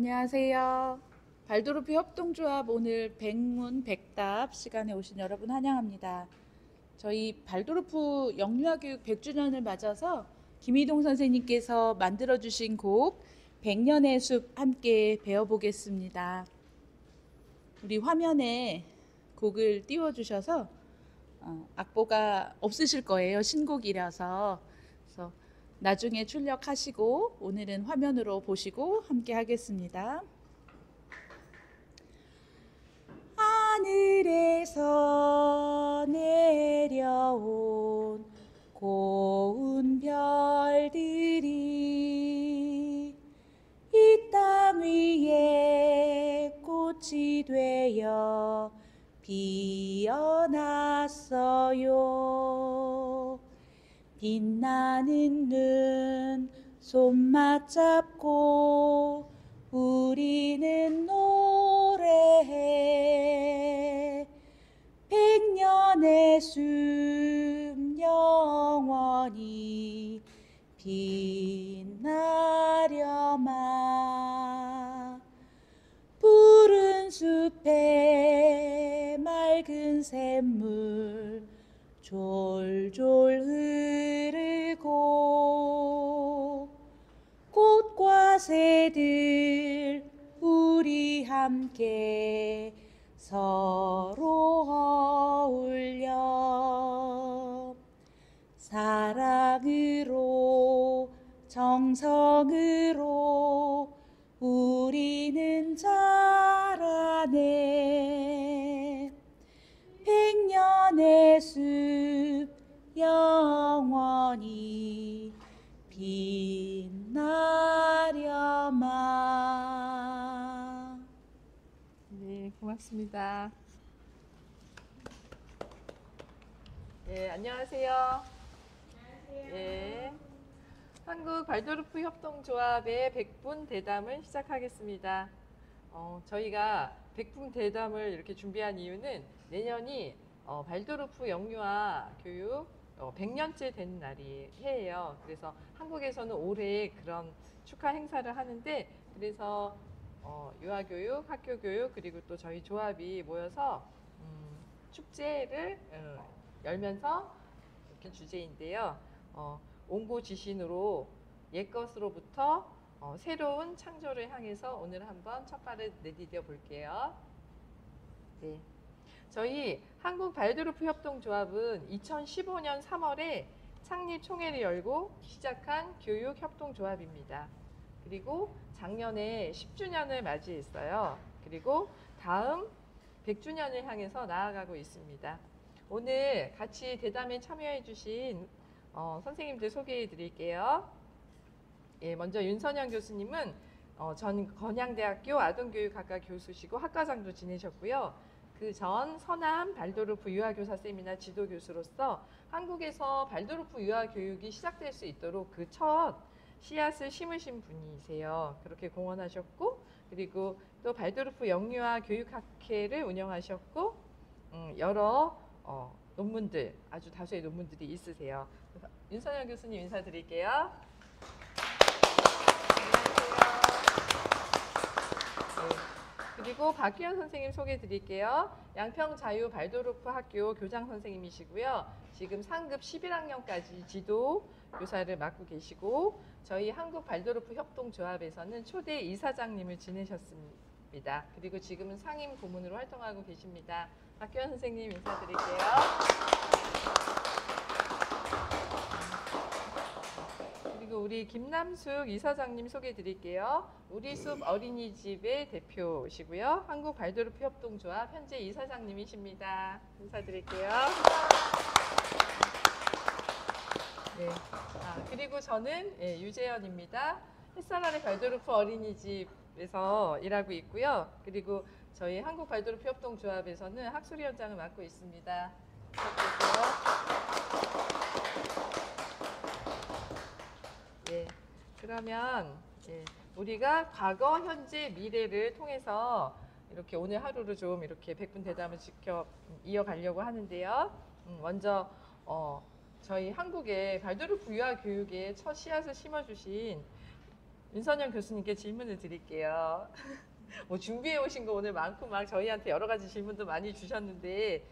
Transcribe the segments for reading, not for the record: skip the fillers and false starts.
안녕하세요. 발도르프 협동조합 오늘 백문백답 시간에 오신 여러분 환영합니다. 저희 발도르프 영유아교육 100주년을 맞아서 김희동 선생님께서 만들어주신 곡 100년의 숲 함께 배워보겠습니다. 우리 화면에 곡을 띄워주셔서 악보가 없으실 거예요. 신곡이라서. 그래서 나중에 출력하시고 오늘은 화면으로 보시고 함께 하겠습니다. 하늘에서 내려온 고운 별들이 이 땅 위에 꽃이 되어 피어났어요. 빛나는 눈 손맛 잡고 우리는 노래해. 100년의 숲 영원히 빛나려마. 푸른 숲에 맑은 샘물 졸졸 흐르고 꽃과 새들 우리 함께 서로 어울려. 사랑으로 정성으로 우리는 자라네. 100년의 숲 영원히 빛나려마. 네, 고맙습니다. 네, 안녕하세요. 안녕하세요. 네, 한국 발도르프 협동조합의 백분 대담을 시작하겠습니다. 저희가 백분 대담을 이렇게 준비한 이유는 내년이 발도르프 영유아 교육 100년째 되는 해예요. 그래서 한국에서는 올해 그런 축하 행사를 하는데, 그래서 유아교육, 학교교육, 그리고 또 저희 조합이 모여서 축제를 열면서 이렇게 주제인데요. 온고지신으로 옛것으로부터 새로운 창조를 향해서 오늘 한번 첫 발을 내디뎌 볼게요. 네. 저희 한국 발도르프 협동조합은 2015년 3월에 창립 총회를 열고 시작한 교육협동조합입니다. 그리고 작년에 10주년을 맞이했어요. 그리고 다음 100주년을 향해서 나아가고 있습니다. 오늘 같이 대담에 참여해 주신 선생님들 소개해 드릴게요. 예, 먼저 윤선영 교수님은 전 건양대학교 아동교육학과 교수시고 학과장도 지내셨고요. 그 전 서남 발도르프 유아교사 세미나 지도교수로서 한국에서 발도르프 유아교육이 시작될 수 있도록 그 첫 씨앗을 심으신 분이세요. 그렇게 공헌하셨고, 그리고 또 발도르프 영유아 교육학회를 운영하셨고, 여러 논문들, 아주 다수의 논문들이 있으세요. 윤선영 교수님 인사드릴게요. 그리고 박규현 선생님 소개해 드릴게요. 양평자유 발도르프 학교 교장 선생님이시고요. 지금 상급 11학년까지 지도 교사를 맡고 계시고, 저희 한국 발도르프 협동조합에서는 초대 이사장님을 지내셨습니다. 그리고 지금은 상임 고문으로 활동하고 계십니다. 박규현 선생님 인사드릴게요. 그리고 우리 김남숙 이사장님 소개해 드릴게요. 우리숲 어린이집의 대표시고요. 한국 발도르프 협동조합 현재 이사장님이십니다. 인사드릴게요. 네. 그리고 저는 유재현입니다. 햇살 아래 발도르프 어린이집에서 일하고 있고요. 그리고 저희 한국 발도르프 협동조합에서는 학술위원장을 맡고 있습니다. 부탁드릴게요. 네, 그러면 우리가 과거, 현재, 미래를 통해서 이렇게 오늘 하루를 좀 이렇게 백분 대담을 이어가려고 하는데요. 먼저 저희 한국의 발도르프 유아 교육의 첫 씨앗을 심어주신 윤선영 교수님께 질문을 드릴게요. 뭐 준비해 오신 거 오늘 많고 막 저희한테 여러 가지 질문도 많이 주셨는데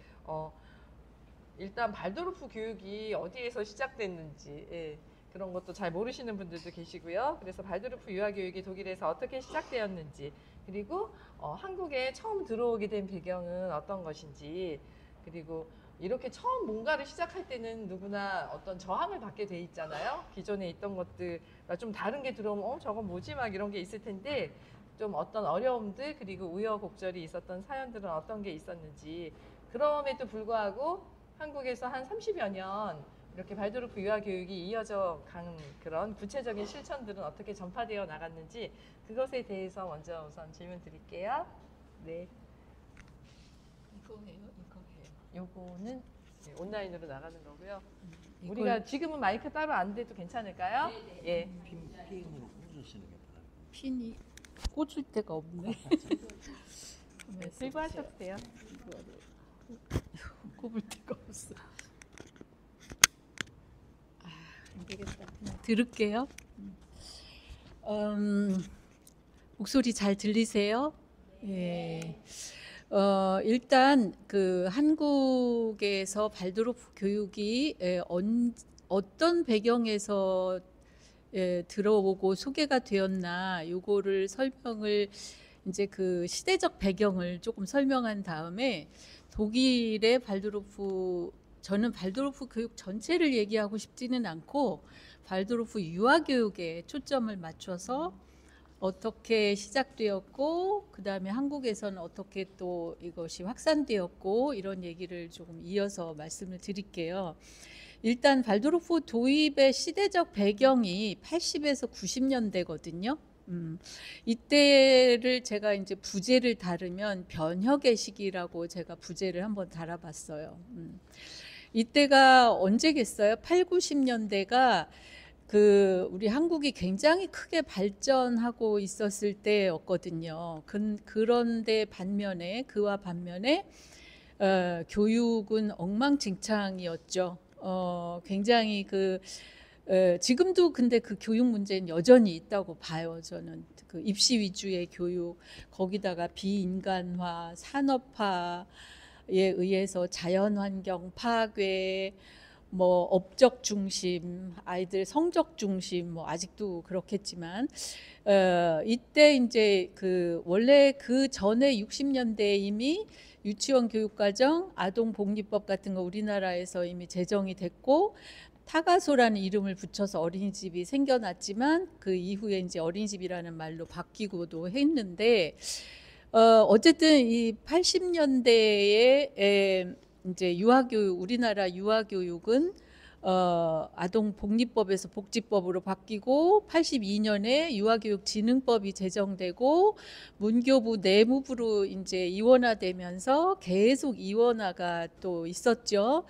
일단 발도르프 교육이 어디에서 시작됐는지 그런 것도 잘 모르시는 분들도 계시고요. 그래서 발도르프 유아 교육이 독일에서 어떻게 시작되었는지, 그리고 한국에 처음 들어오게 된 배경은 어떤 것인지, 그리고 이렇게 처음 뭔가를 시작할 때는 누구나 어떤 저항을 받게 돼 있잖아요. 기존에 있던 것들과 좀 다른 게 들어오면 저건 뭐지? 막 이런 게 있을 텐데, 좀 어떤 어려움들 그리고 우여곡절이 있었던 사연들은 어떤 게 있었는지, 그럼에도 불구하고 한국에서 한 30여 년 이렇게 발도르프 유아 교육이 이어져 간 그런 구체적인 실천들은 어떻게 전파되어 나갔는지, 그것에 대해서 먼저 우선 질문 드릴게요. 네. 이거 해요? 이거 해요. 요거는 온라인으로 나가는 거고요. 우리가 지금은 마이크 따로 안 돼도 괜찮을까요? 예. 핀으로 꽂으시는 게 바랍니다. 핀이 꽂을 데가 없네. 네, 들고 하셔도 돼요. 꼽을 데가 없어. 안 되겠다. 그냥 들을게요. 목소리 잘 들리세요? 예. 일단 그 한국에서 발도르프 교육이 어떤 배경에서 들어오고 소개가 되었나, 요거를 설명을 이제 그 시대적 배경을 조금 설명한 다음에 독일의 저는 발도르프 교육 전체를 얘기하고 싶지는 않고 발도르프 유아 교육에 초점을 맞춰서 어떻게 시작되었고, 그 다음에 한국에서는 어떻게 또 이것이 확산되었고, 이런 얘기를 조금 이어서 말씀을 드릴게요. 일단 발도르프 도입의 시대적 배경이 80에서 90년대거든요. 이때를 제가 이제 부제를 다루면 변혁의 시기라고 제가 부제를 한번 달아봤어요. 이때가 언제겠어요? 8, 90년대가 우리 한국이 굉장히 크게 발전하고 있었을 때였거든요. 그런데 그와 반면에 교육은 엉망진창이었죠. 굉장히 지금도 근데 그 교육 문제는 여전히 있다고 봐요. 저는 그 입시 위주의 교육, 거기다가 비인간화, 산업화에 의해서 자연환경 파괴, 뭐 업적 중심, 아이들 성적 중심, 뭐 아직도 그렇겠지만, 이때 이제 원래 그 전에 60년대에 이미 유치원 교육과정, 아동복리법 같은 거 우리나라에서 이미 제정이 됐고, 타가소라는 이름을 붙여서 어린이집이 생겨났지만 그 이후에 이제 어린이집이라는 말로 바뀌고도 했는데, 어쨌든 이 80년대에 이제 우리나라 유아교육은 아동복리법에서 복지법으로 바뀌고, 82년에 유아교육진흥법이 제정되고, 문교부 내무부로 이제 이원화되면서 계속 이원화가 또 있었죠.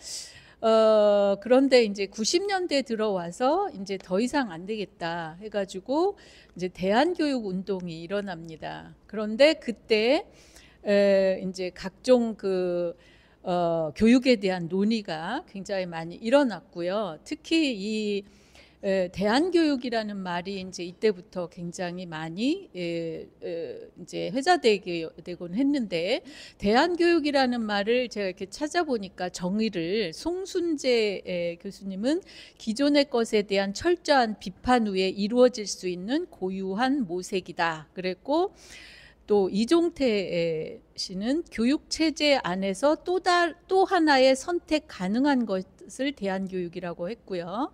그런데 이제 90년대 들어와서 이제 더 이상 안 되겠다 해가지고 이제 대안교육 운동이 일어납니다. 그런데 그때 이제 각종 교육에 대한 논의가 굉장히 많이 일어났고요. 특히 이 대안교육이라는 말이 이제 이때부터 굉장히 많이 이제 회자되곤 했는데, 대안교육이라는 말을 제가 이렇게 찾아보니까 정의를 송순재 교수님은 기존의 것에 대한 철저한 비판 후에 이루어질 수 있는 고유한 모색이다 그랬고, 또 이종태 씨는 교육체제 안에서 또 하나의 선택 가능한 것을 대안교육이라고 했고요.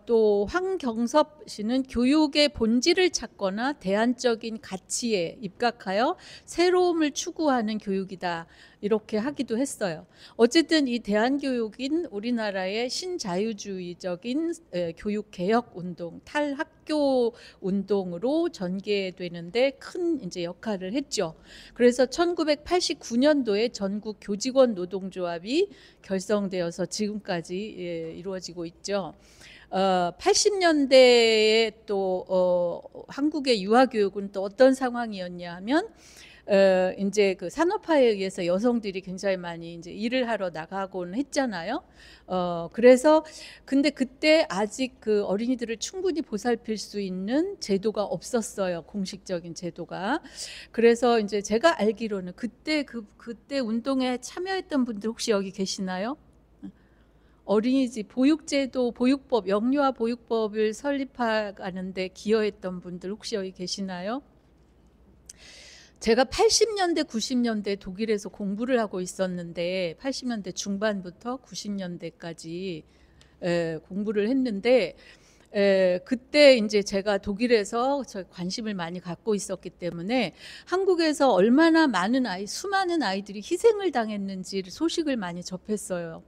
또 황경섭 씨는 교육의 본질을 찾거나 대안적인 가치에 입각하여 새로움을 추구하는 교육이다, 이렇게 하기도 했어요. 어쨌든 이 대안교육인 우리나라의 신자유주의적인 교육개혁 운동, 탈학교 운동으로 전개되는데 큰 이제 역할을 했죠. 그래서 1989년도에 전국 교직원 노동조합이 결성되어서 지금까지 이루어지고 있죠. 80년대에 또 한국의 유아교육은 또 어떤 상황이었냐 하면 이제 그 산업화에 의해서 여성들이 굉장히 많이 이제 일을 하러 나가곤 했잖아요. 그래서 근데 그때 아직 그 어린이들을 충분히 보살필 수 있는 제도가 없었어요. 공식적인 제도가. 그래서 이제 제가 알기로는 그때 운동에 참여했던 분들 혹시 여기 계시나요? 어린이집 보육제도 보육법 영유아 보육법을 설립하는데 기여했던 분들 혹시 여기 계시나요? 제가 80년대 90년대 독일에서 공부를 하고 있었는데 80년대 중반부터 90년대까지 공부를 했는데 그때 이제 제가 독일에서 관심을 많이 갖고 있었기 때문에 한국에서 얼마나 많은 수많은 아이들이 희생을 당했는지 소식을 많이 접했어요.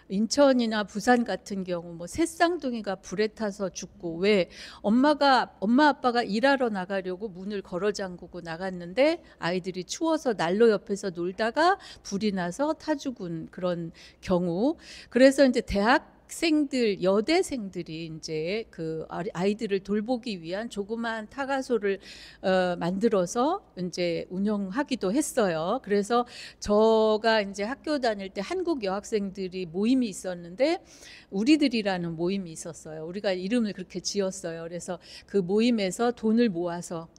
인천이나 부산 같은 경우 뭐 새쌍둥이가 불에 타서 죽고, 왜 엄마 아빠가 일하러 나가려고 문을 걸어 잠그고 나갔는데 아이들이 추워서 난로 옆에서 놀다가 불이 나서 타 죽은 그런 경우. 그래서 이제 여대생들이 이제 그 아이들을 돌보기 위한 조그마한 타가소를 만들어서 이제 운영하기도 했어요. 그래서 저가 이제 학교 다닐 때 한국 여학생들이 모임이 있었는데 우리들이라는 모임이 있었어요. 우리가 이름을 그렇게 지었어요. 그래서 그 모임에서 돈을 모아서,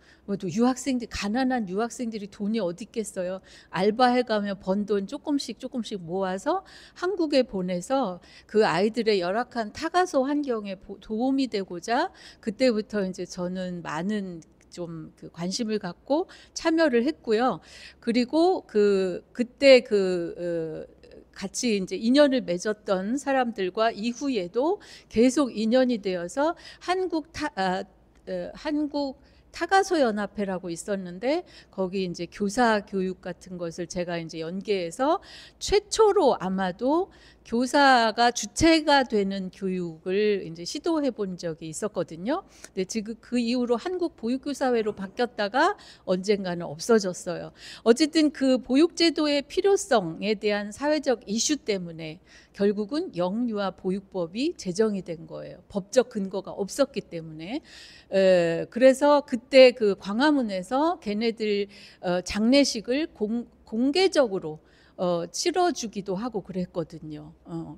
또 유학생들, 가난한 유학생들이 돈이 어디 있겠어요. 알바해 가며 번 돈 조금씩 모아서 한국에 보내서 그 아이들의 열악한 타가소 환경에 도움이 되고자, 그때부터 이제 저는 많은 좀 그 관심을 갖고 참여를 했고요. 그리고 그때 같이 이제 인연을 맺었던 사람들과 이후에도 계속 인연이 되어서 한국 타가소 연합회라고 있었는데, 거기 이제 교사 교육 같은 것을 제가 이제 연계해서 최초로 아마도 교사가 주체가 되는 교육을 이제 시도해 본 적이 있었거든요. 근데 지금 그 이후로 한국 보육교사회로 바뀌었다가 언젠가는 없어졌어요. 어쨌든 그 보육제도의 필요성에 대한 사회적 이슈 때문에 결국은 영유아 보육법이 제정이 된 거예요. 법적 근거가 없었기 때문에. 그래서 그때 그 광화문에서 걔네들 장례식을 공개적으로 치러주기도 하고 그랬거든요.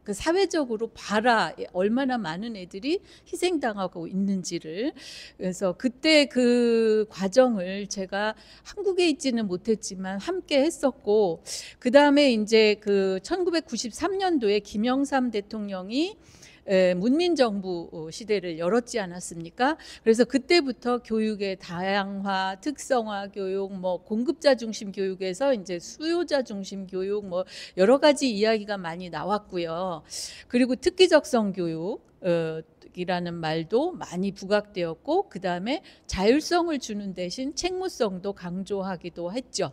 그 사회적으로 봐라, 얼마나 많은 애들이 희생당하고 있는지를. 그래서 그때 그 과정을 제가 한국에 있지는 못했지만 함께 했었고, 그 다음에 이제 그 1993년도에 김영삼 대통령이 문민정부 시대를 열었지 않았습니까? 그래서 그때부터 교육의 다양화, 특성화 교육, 뭐 공급자 중심 교육에서 이제 수요자 중심 교육, 뭐 여러 가지 이야기가 많이 나왔고요. 그리고 특기적성 교육 이라는 말도 많이 부각되었고, 그 다음에 자율성을 주는 대신 책무성도 강조하기도 했죠.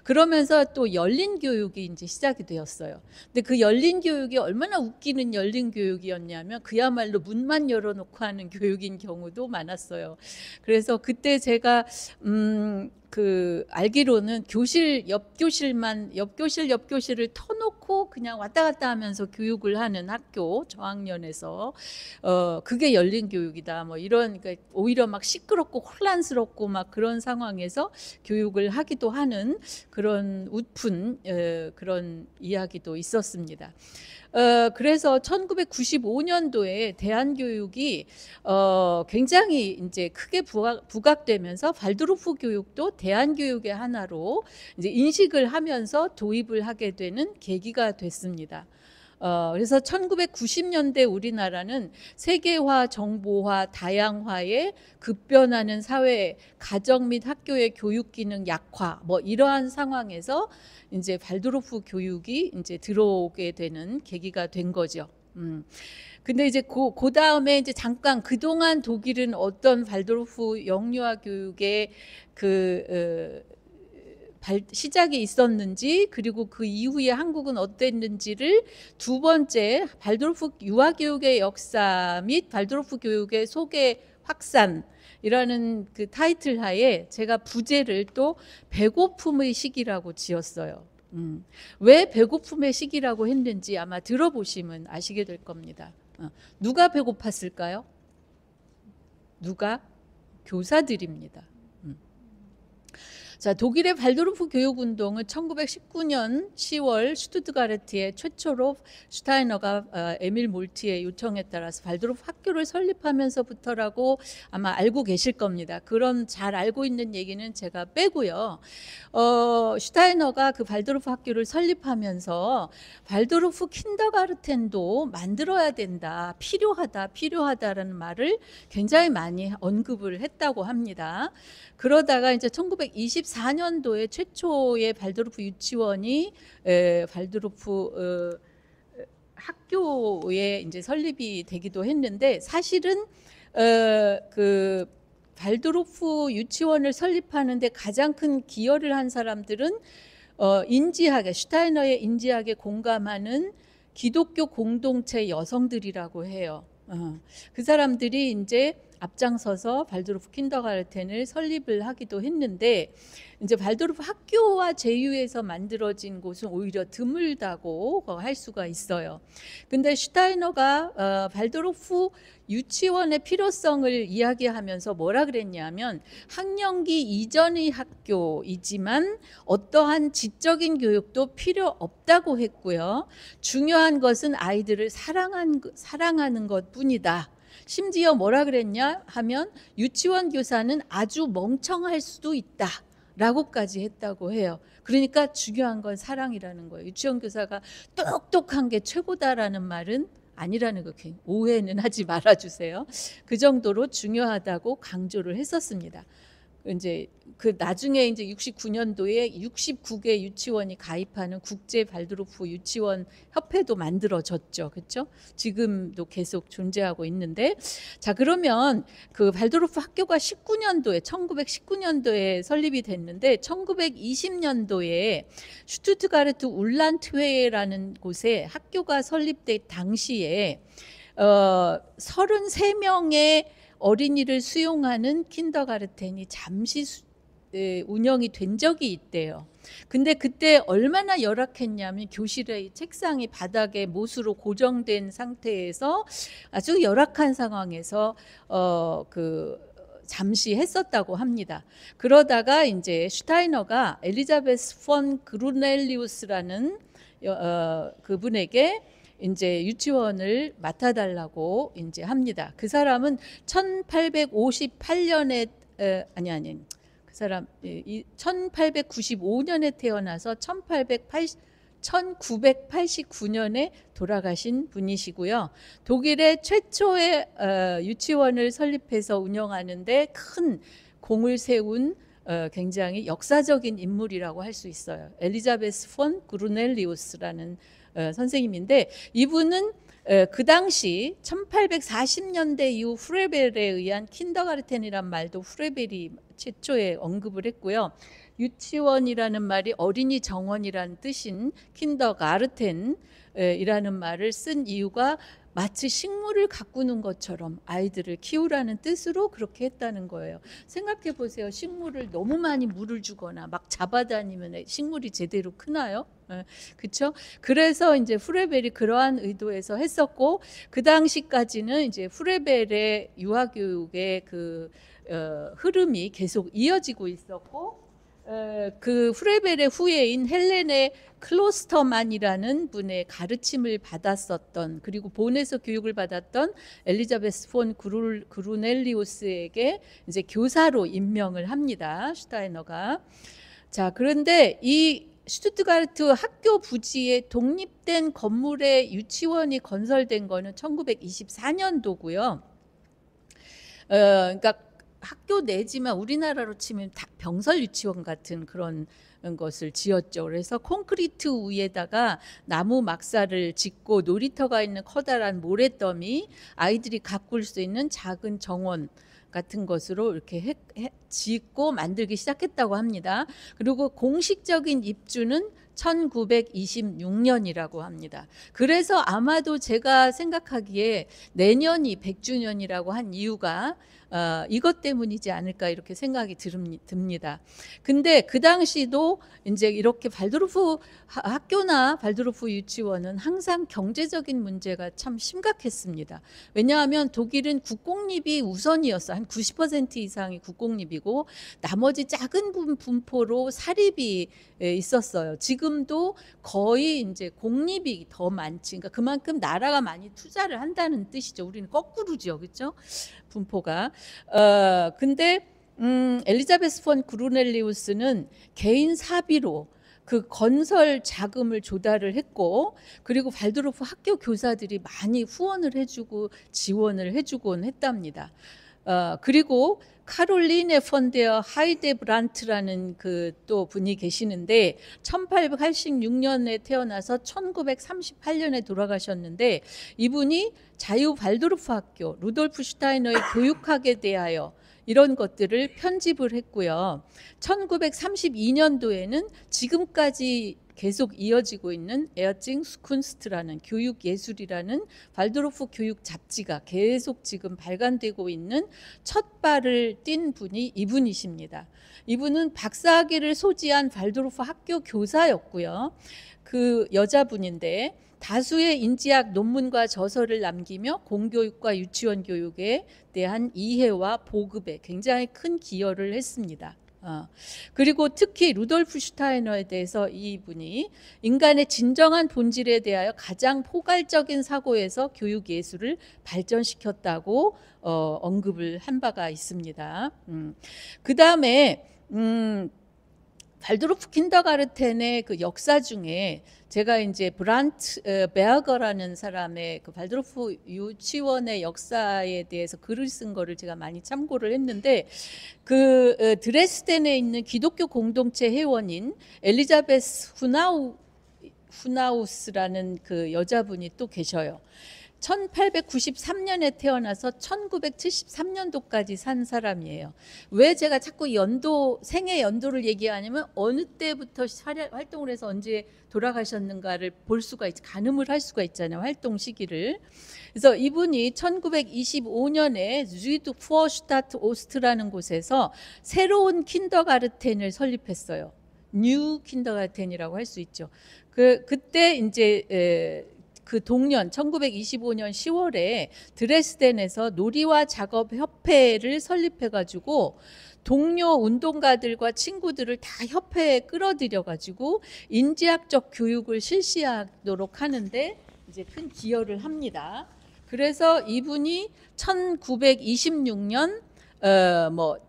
그러면서 또 열린 교육이 이제 시작이 되었어요. 근데 그 열린 교육이 얼마나 웃기는 열린 교육이었냐면 그야말로 문만 열어놓고 하는 교육인 경우도 많았어요. 그래서 그때 제가 알기로는 옆교실을 터놓고 그냥 왔다 갔다 하면서 교육을 하는 학교 저학년에서 그게 열린 교육이다, 뭐 이런, 그러니까 오히려 막 시끄럽고 혼란스럽고 막 그런 상황에서 교육을 하기도 하는 그런 웃픈 그런 이야기도 있었습니다. 그래서 1995년도에 대한교육이 굉장히 이제 크게 부각되면서 발도르프 교육도 대한교육의 하나로 이제 인식을 하면서 도입을 하게 되는 계기가 됐습니다. 그래서 1990년대 우리나라는 세계화, 정보화, 다양화에 급변하는 사회, 가정 및 학교의 교육 기능 약화, 뭐 이러한 상황에서 이제 발도르프 교육이 이제 들어오게 되는 계기가 된 거죠. 근데 이제 그 다음에 이제 잠깐 그동안 독일은 어떤 발도르프 영유아 교육의 시작이 있었는지, 그리고 그 이후에 한국은 어땠는지를 두 번째 발도르프 유아교육의 역사 및 발도르프 교육의 소개 확산이라는 그 타이틀 하에 제가 부제를 또 배고픔의 시기라고 지었어요. 왜 배고픔의 시기라고 했는지 아마 들어보시면 아시게 될 겁니다. 누가 배고팠을까요? 누가? 교사들입니다. 자, 독일의 발도르프 교육운동은 1919년 10월 슈투트가르트에 최초로 슈타이너가 에밀 몰티의 요청에 따라서 발도르프 학교를 설립하면서부터라고 아마 알고 계실 겁니다. 그런 잘 알고 있는 얘기는 제가 빼고요. 슈타이너가 그 발도르프 학교를 설립하면서 발도르프 킨더가르텐도 만들어야 된다, 필요하다라는 말을 굉장히 많이 언급을 했다고 합니다. 그러다가 이제 1924년도에 최초의 발도르프 유치원이 발도르프 학교에 이제 설립이 되기도 했는데, 사실은 그 발도르프 유치원을 설립하는데 가장 큰 기여를 한 사람들은 인지학에, 슈타이너의 인지학에 공감하는 기독교 공동체 여성들이라고 해요. 그 사람들이 이제 앞장서서 발도르프 킨더가르텐을 설립을 하기도 했는데, 이제 발도르프 학교와 제휴해서 만들어진 곳은 오히려 드물다고 할 수가 있어요. 근데 슈타이너가 발도르프 유치원의 필요성을 이야기하면서 뭐라 그랬냐면, 학령기 이전의 학교이지만 어떠한 지적인 교육도 필요 없다고 했고요. 중요한 것은 아이들을 사랑하는 것뿐이다. 심지어 뭐라 그랬냐 하면, 유치원 교사는 아주 멍청할 수도 있다 라고까지 했다고 해요. 그러니까 중요한 건 사랑이라는 거예요. 유치원 교사가 똑똑한 게 최고다라는 말은 아니라는 거, 오해는 하지 말아주세요. 그 정도로 중요하다고 강조를 했었습니다. 이제 그 나중에 이제 69년도에 69개 유치원이 가입하는 국제 발도르프 유치원 협회도 만들어졌죠. 그렇죠? 지금도 계속 존재하고 있는데, 자, 그러면 그 발도르프 학교가 1919년도에 설립이 됐는데, 1920년도에 슈투트가르트 울란트회라는 곳에 학교가 설립된 당시에 33명의 어린이를 수용하는 킨더가르텐이 잠시 운영이 된 적이 있대요. 근데 그때 얼마나 열악했냐면, 교실의 책상이 바닥에 못으로 고정된 상태에서 아주 열악한 상황에서 잠시 했었다고 합니다. 그러다가 이제 슈타이너가 엘리자베스 폰 그루넬리우스라는 그분에게 이제 유치원을 맡아달라고 이제 합니다. 그 사람은 1858년에 그 사람 1895년에 태어나서 1989년에 돌아가신 분이시고요. 독일의 최초의 유치원을 설립해서 운영하는데 큰 공을 세운 굉장히 역사적인 인물이라고 할 수 있어요. 엘리자베스 폰 그루넬리우스라는 선생님인데, 이분은 그 당시 1840년대 이후 프레벨에 의한 킨더가르텐이란 말도 프레벨이 최초에 언급을 했고요. 유치원이라는 말이 어린이 정원이라는 뜻인 킨더가르텐이라는 말을 쓴 이유가 마치 식물을 가꾸는 것처럼 아이들을 키우라는 뜻으로 그렇게 했다는 거예요. 생각해 보세요. 식물을 너무 많이 물을 주거나 막 잡아다니면 식물이 제대로 크나요? 그렇죠? 그래서 이제 프레벨이 그러한 의도에서 했었고, 그 당시까지는 이제 프레벨의 유아교육의 그 흐름이 계속 이어지고 있었고, 그 프레벨의 후예인 헬레네 클로스터만이라는 분의 가르침을 받았었던, 그리고 본에서 교육을 받았던 엘리자베스 폰 그루넬리우스에게 이제 교사로 임명을 합니다. 슈타이너가. 자, 그런데 이 슈투트가르트 학교 부지에 독립된 건물에 유치원이 건설된 거는 1924년도고요. 그러니까 학교 내지만 우리나라로 치면 병설 유치원 같은 그런 것을 지었죠. 그래서 콘크리트 위에다가 나무 막사를 짓고 놀이터가 있는 커다란 모래더미, 아이들이 가꿀 수 있는 작은 정원 같은 것으로 이렇게 짓고 만들기 시작했다고 합니다. 그리고 공식적인 입주는 1926년이라고 합니다. 그래서 아마도 제가 생각하기에 내년이 100주년이라고 한 이유가 이것 때문이지 않을까 이렇게 생각이 듭니다. 근데 그 당시도 이제 이렇게 발도르프 학교나 발도르프 유치원은 항상 경제적인 문제가 참 심각했습니다. 왜냐하면 독일은 국공립이 우선이었어요. 한 90% 이상이 국공립이고 나머지 작은 분포로 사립이 있었어요. 지금도 거의 이제 공립이 더 많지. 그러니까 그만큼 나라가 많이 투자를 한다는 뜻이죠. 우리는 거꾸로죠, 그렇죠? 분포가. 근데 엘리자베스 폰 그루넬리우스는 개인 사비로 그 건설 자금을 조달을 했고, 그리고 발도르프 학교 교사들이 많이 후원을 해주고 지원을 해주곤 했답니다. 그리고 카롤리네 펀데어 하이데브란트라는 그 또 분이 계시는데 1886년에 태어나서 1938년에 돌아가셨는데, 이분이 자유 발도르프 학교 루돌프 슈타이너의 교육학에 대하여 이런 것들을 편집을 했고요. 1932년도에는 지금까지 계속 이어지고 있는 에어징스쿤스트라는 교육예술이라는 발도르프 교육 잡지가 계속 지금 발간되고 있는 첫 발을 띈 분이 이분이십니다. 이분은 박사학위를 소지한 발도르프 학교 교사였고요. 그 여자분인데 다수의 인지학 논문과 저서를 남기며 공교육과 유치원 교육에 대한 이해와 보급에 굉장히 큰 기여를 했습니다. 그리고 특히 루돌프 슈타이너에 대해서 이분이 인간의 진정한 본질에 대하여 가장 포괄적인 사고에서 교육 예술을 발전시켰다고 언급을 한 바가 있습니다. 그 다음에 발도르프 킨더가르텐의 그 역사 중에 제가 이제 브란트 베어거라는 사람의 그 발도르프 유치원의 역사에 대해서 글을 쓴 거를 제가 많이 참고를 했는데, 그 드레스덴에 있는 기독교 공동체 회원인 엘리자베스 후나우스라는 그 여자분이 또 계셔요. 1893년에 태어나서 1973년도까지 산 사람이에요. 왜 제가 자꾸 생애 연도를 얘기하냐면 어느 때부터 활동을 해서 언제 돌아가셨는가를 볼 수가 가늠을 할 수가 있잖아요. 활동 시기를. 그래서 이분이 1925년에 즈위드 푸어슈타트 오스트라는 곳에서 새로운 킨더가르텐을 설립했어요. 뉴 킨더가르텐이라고 할 수 있죠. 그때 이제 그 동년 1925년 10월에 드레스덴에서 놀이와 작업 협회를 설립해 가지고 동료 운동가들과 친구들을 다 협회에 끌어들여 가지고 인지학적 교육을 실시하도록 하는데 이제 큰 기여를 합니다. 그래서 이분이 1926년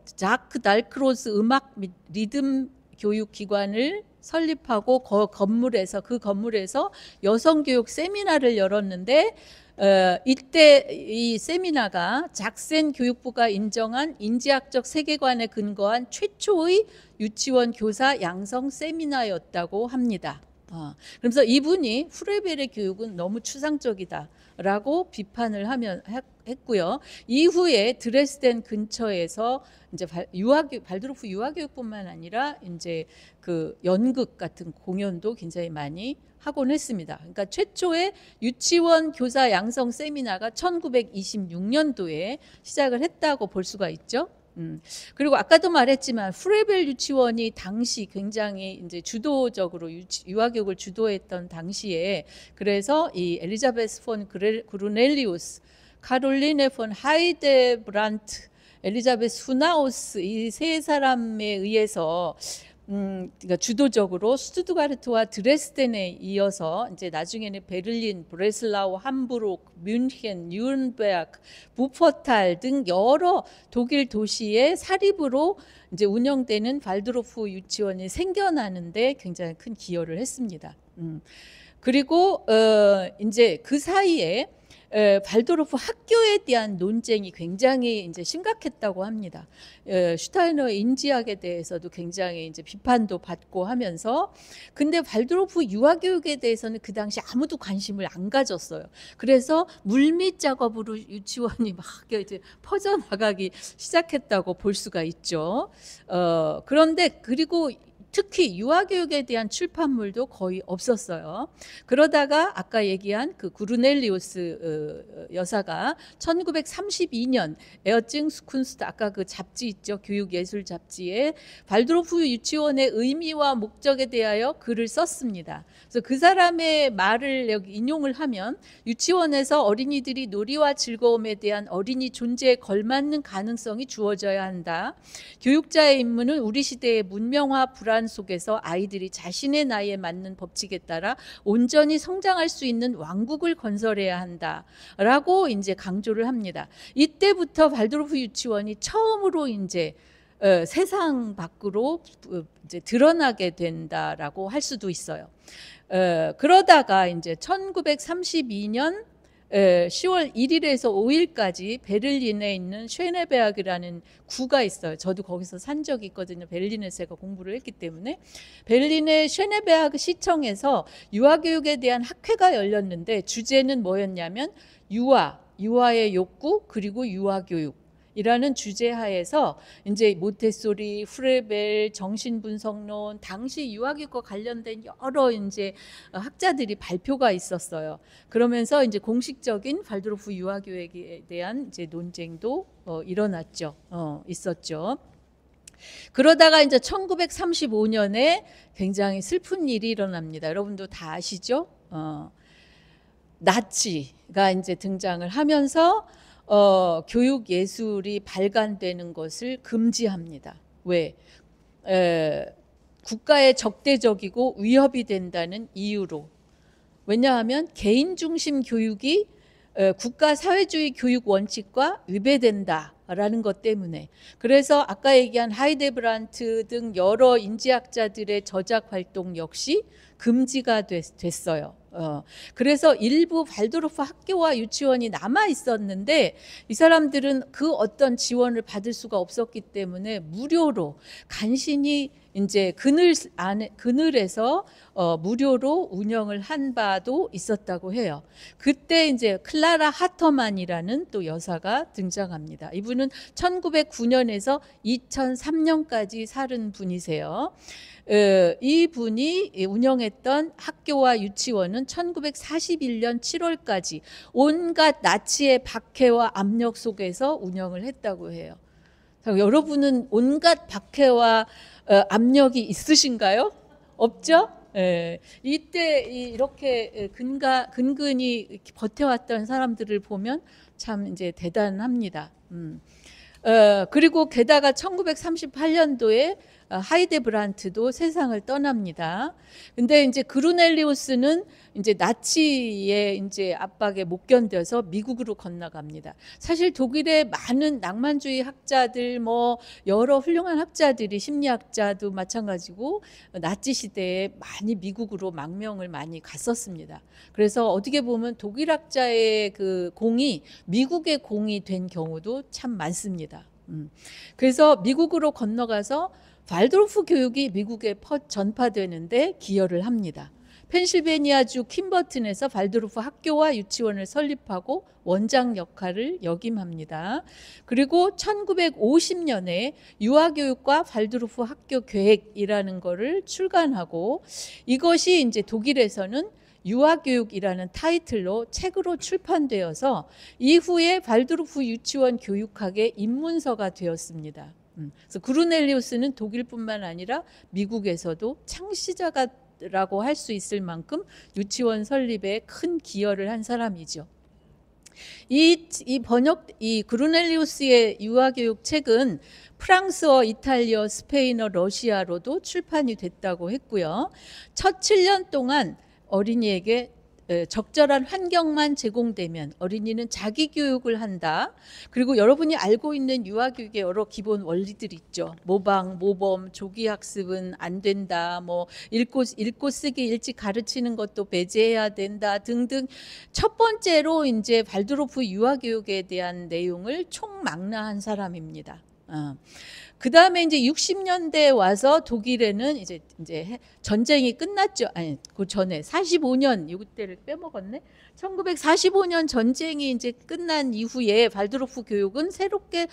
자크 달크로스 음악 및 리듬 교육 기관을 설립하고 그 건물에서 여성교육 세미나를 열었는데, 이때 이 세미나가 작센 교육부가 인정한 인지학적 세계관에 근거한 최초의 유치원 교사 양성 세미나였다고 합니다. 그러면서 이분이 후레벨의 교육은 너무 추상적이다라고 비판을 했고요. 이후에 드레스덴 근처에서 이제 발도르프 유아교육뿐만 아니라 이제 그 연극 같은 공연도 굉장히 많이 하곤 했습니다. 그러니까 최초의 유치원 교사 양성 세미나가 1926년도에 시작을 했다고 볼 수가 있죠. 그리고 아까도 말했지만 후레벨 유치원이 당시 굉장히 이제 주도적으로 유아교육을 주도했던 당시에, 그래서 이 엘리자베스 폰 그루넬리우스, 카롤리네 폰 하이데브란트, 엘리자베스 후나우스 이 세 사람에 의해서 그러니까 주도적으로 스투트가르트와 드레스덴에 이어서 이제 나중에는 베를린, 브레슬라우, 함부르크, 뮌헨, 뉴른베르크, 부퍼탈 등 여러 독일 도시의 사립으로 이제 운영되는 발도르프 유치원이 생겨나는데 굉장히 큰 기여를 했습니다. 그리고 이제 그 사이에 발도르프 학교에 대한 논쟁이 굉장히 이제 심각했다고 합니다. 슈타이너의 인지학에 대해서도 굉장히 이제 비판도 받고 하면서, 근데 발도르프 유아교육에 대해서는 그 당시 아무도 관심을 안 가졌어요. 그래서 물밑 작업으로 유치원이 막 이제 퍼져나가기 시작했다고 볼 수가 있죠. 그런데 그리고 특히 유아교육에 대한 출판물도 거의 없었어요. 그러다가 아까 얘기한 그 구르넬리우스 여사가 1932년 에어징스쿤스트 아까 그 잡지 있죠. 교육예술 잡지에 발도르프 유치원의 의미와 목적에 대하여 글을 썼습니다. 그래서 그 사람의 말을 여기 인용을 하면 유치원에서 어린이들이 놀이와 즐거움에 대한 어린이 존재에 걸맞는 가능성이 주어져야 한다. 교육자의 임무는 우리 시대의 문명화 불안 속에서 아이들이 자신의 나이에 맞는 법칙에 따라 온전히 성장할 수 있는 왕국을 건설해야 한다라고 이제 강조를 합니다. 이때부터 발도르프 유치원이 처음으로 이제 세상 밖으로 이제 드러나게 된다라고 할 수도 있어요. 그러다가 이제 1932년 10월 1일에서 5일까지 베를린에 있는 쉐네베르크라는 구가 있어요. 저도 거기서 산 적이 있거든요. 베를린에서 제가 공부를 했기 때문에. 베를린의 쉐네베르크 시청에서 유아교육에 대한 학회가 열렸는데 주제는 뭐였냐면 유아의 욕구 그리고 유아교육 이라는 주제 하에서 이제 모태소리, 프레벨, 정신분석론, 당시 유아교육과 관련된 여러 이제 학자들이 발표가 있었어요. 그러면서 이제 공식적인 발도르프 유아교육에 대한 이제 논쟁도 있었죠. 그러다가 이제 1935년에 굉장히 슬픈 일이 일어납니다. 여러분도 다 아시죠? 나치가 이제 등장을 하면서 교육 예술이 발간되는 것을 금지합니다. 왜? 국가에 적대적이고 위협이 된다는 이유로. 왜냐하면 개인 중심 교육이 국가 사회주의 교육 원칙과 위배된다라는 것 때문에. 그래서 아까 얘기한 하이데브란트 등 여러 인지학자들의 저작 활동 역시 금지가 됐어요. 그래서 일부 발도르프 학교와 유치원이 남아 있었는데 이 사람들은 그 어떤 지원을 받을 수가 없었기 때문에 무료로 간신히 이제 그늘에서 무료로 운영을 한 바도 있었다고 해요. 그때 이제 클라라 하터만이라는 또 여사가 등장합니다. 이분은 1909년에서 2003년까지 살은 분이세요. 이분이 운영했던 학교와 유치원은 1941년 7월까지 온갖 나치의 박해와 압력 속에서 운영을 했다고 해요. 여러분은 온갖 박해와 압력이 있으신가요? 없죠? 이때 이렇게 근근히 버텨왔던 사람들을 보면 참 이제 대단합니다. 그리고 게다가 1938년도에 하이데브란트도 세상을 떠납니다. 근데 이제 그루넬리우스는 이제 나치의 이제 압박에 못 견뎌서 미국으로 건너갑니다. 사실 독일의 많은 낭만주의 학자들, 뭐 여러 훌륭한 학자들이 심리학자도 마찬가지고 나치 시대에 많이 미국으로 망명을 많이 갔었습니다. 그래서 어떻게 보면 독일 학자의 그 공이 미국의 공이 된 경우도 참 많습니다. 그래서 미국으로 건너가서 발도르프 교육이 미국에 전파되는데 기여를 합니다. 펜실베니아주 킴버튼에서 발도르프 학교와 유치원을 설립하고 원장 역할을 역임합니다. 그리고 1950년에 유아교육과 발도르프 학교 계획이라는 것을 출간하고 이것이 이제 독일에서는 유아교육이라는 타이틀로 책으로 출판되어서 이후에 발도르프 유치원 교육학의 입문서가 되었습니다. 그래서 그루넬리우스는 독일뿐만 아니라 미국에서도 창시자라고 할 수 있을 만큼 유치원 설립에 큰 기여를 한 사람이죠. 이 그루넬리우스의 유아교육 책은 프랑스어, 이탈리아, 스페인어, 러시아로도 출판이 됐다고 했고요. 첫 7년 동안 어린이에게 적절한 환경만 제공되면 어린이는 자기 교육을 한다. 그리고 여러분이 알고 있는 유아교육의 여러 기본 원리들이 있죠. 모방, 모범, 조기 학습은 안 된다. 뭐 읽고 쓰기 일찍 가르치는 것도 배제해야 된다. 등등. 첫 번째로 이제 발도르프 유아교육에 대한 내용을 총망라한 사람입니다. 그 다음에 이제 60년대에 와서 독일에는 이제 전쟁이 끝났죠. 아니, 그 전에 45년, 이때를 빼먹었네. 1945년 전쟁이 이제 끝난 이후에 발드로프 교육은 새롭게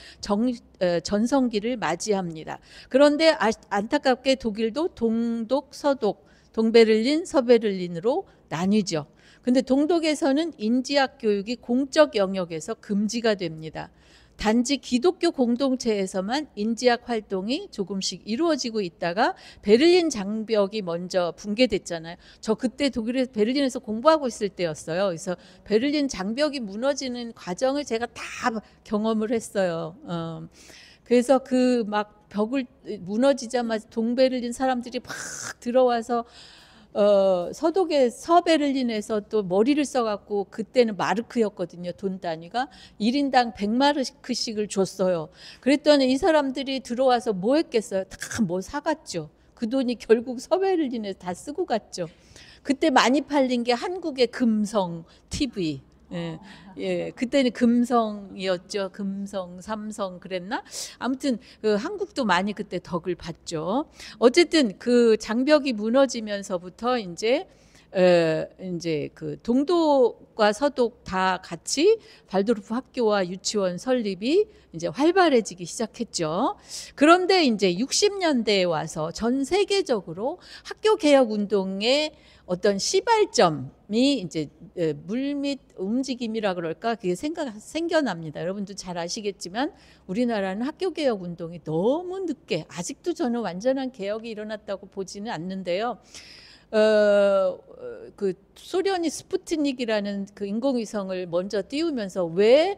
전성기를 맞이합니다. 그런데 안타깝게 독일도 동독, 서독, 동베를린, 서베를린으로 나뉘죠. 근데 동독에서는 인지학 교육이 공적 영역에서 금지가 됩니다. 단지 기독교 공동체에서만 인지학 활동이 조금씩 이루어지고 있다가 베를린 장벽이 먼저 붕괴됐잖아요. 저 그때 독일에서 베를린에서 공부하고 있을 때였어요. 그래서 베를린 장벽이 무너지는 과정을 제가 다 경험을 했어요. 그래서 그 막 벽을 무너지자마자 동베를린 사람들이 막 들어와서 서베를린에서 또 머리를 써갖고, 그때는 마르크였거든요. 돈 단위가 1인당 100마르크씩을 줬어요. 그랬더니 이 사람들이 들어와서 뭐 했겠어요? 다 뭐 사갔죠. 그 돈이 결국 서베를린에 다 쓰고 갔죠. 그때 많이 팔린 게 한국의 금성 TV. 예, 그때는 금성이었죠. 금성, 삼성 그랬나? 아무튼 그 한국도 많이 그때 덕을 봤죠. 어쨌든 그 장벽이 무너지면서부터 이제 그 동독과 서독 다 같이 발도르프 학교와 유치원 설립이 이제 활발해지기 시작했죠. 그런데 이제 60년대에 와서 전 세계적으로 학교 개혁 운동의 어떤 시발점이 이제 물밑 움직임이라 그럴까, 그게 생겨납니다. 여러분도 잘 아시겠지만 우리나라는 학교 개혁 운동이 너무 늦게, 아직도 저는 완전한 개혁이 일어났다고 보지는 않는데요. 그 소련이 스푸트닉이라는 그 인공위성을 먼저 띄우면서 왜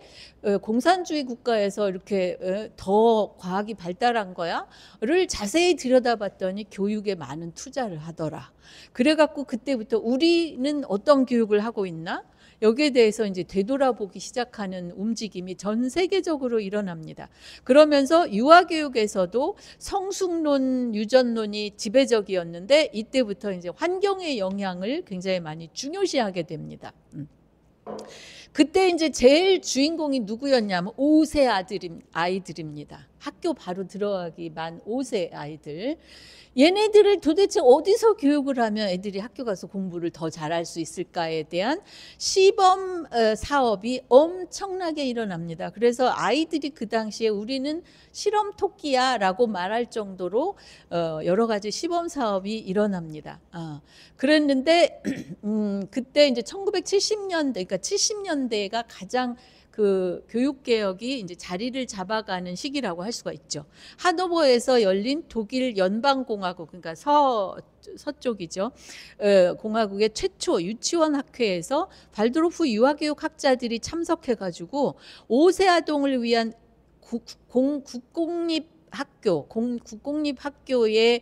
공산주의 국가에서 이렇게 더 과학이 발달한 거야를 자세히 들여다봤더니 교육에 많은 투자를 하더라. 그래갖고 그때부터 우리는 어떤 교육을 하고 있나? 여기에 대해서 이제 되돌아보기 시작하는 움직임이 전 세계적으로 일어납니다. 그러면서 유아교육에서도 성숙론, 유전론이 지배적이었는데 이때부터 이제 환경의 영향을 굉장히 많이 중요시하게 됩니다. 그때 이제 제일 주인공이 누구였냐면 5세 아이들입니다. 학교 바로 들어가기 만 5세 아이들. 얘네들을 도대체 어디서 교육을 하면 애들이 학교 가서 공부를 더 잘할 수 있을까에 대한 시범 사업이 엄청나게 일어납니다. 그래서 아이들이 그 당시에 우리는 실험 토끼야 라고 말할 정도로 여러 가지 시범 사업이 일어납니다. 그랬는데 그때 이제 1970년대, 그러니까 70년대가 가장 그 교육개혁이 이제 자리를 잡아가는 시기라고 할 수가 있죠. 하노버에서 열린 독일 연방공화국, 그러니까 서쪽이죠. 공화국의 최초 유치원 학회에서 발도르프 유아교육 학자들이 참석해가지고 5세 아동을 위한 국공립학교의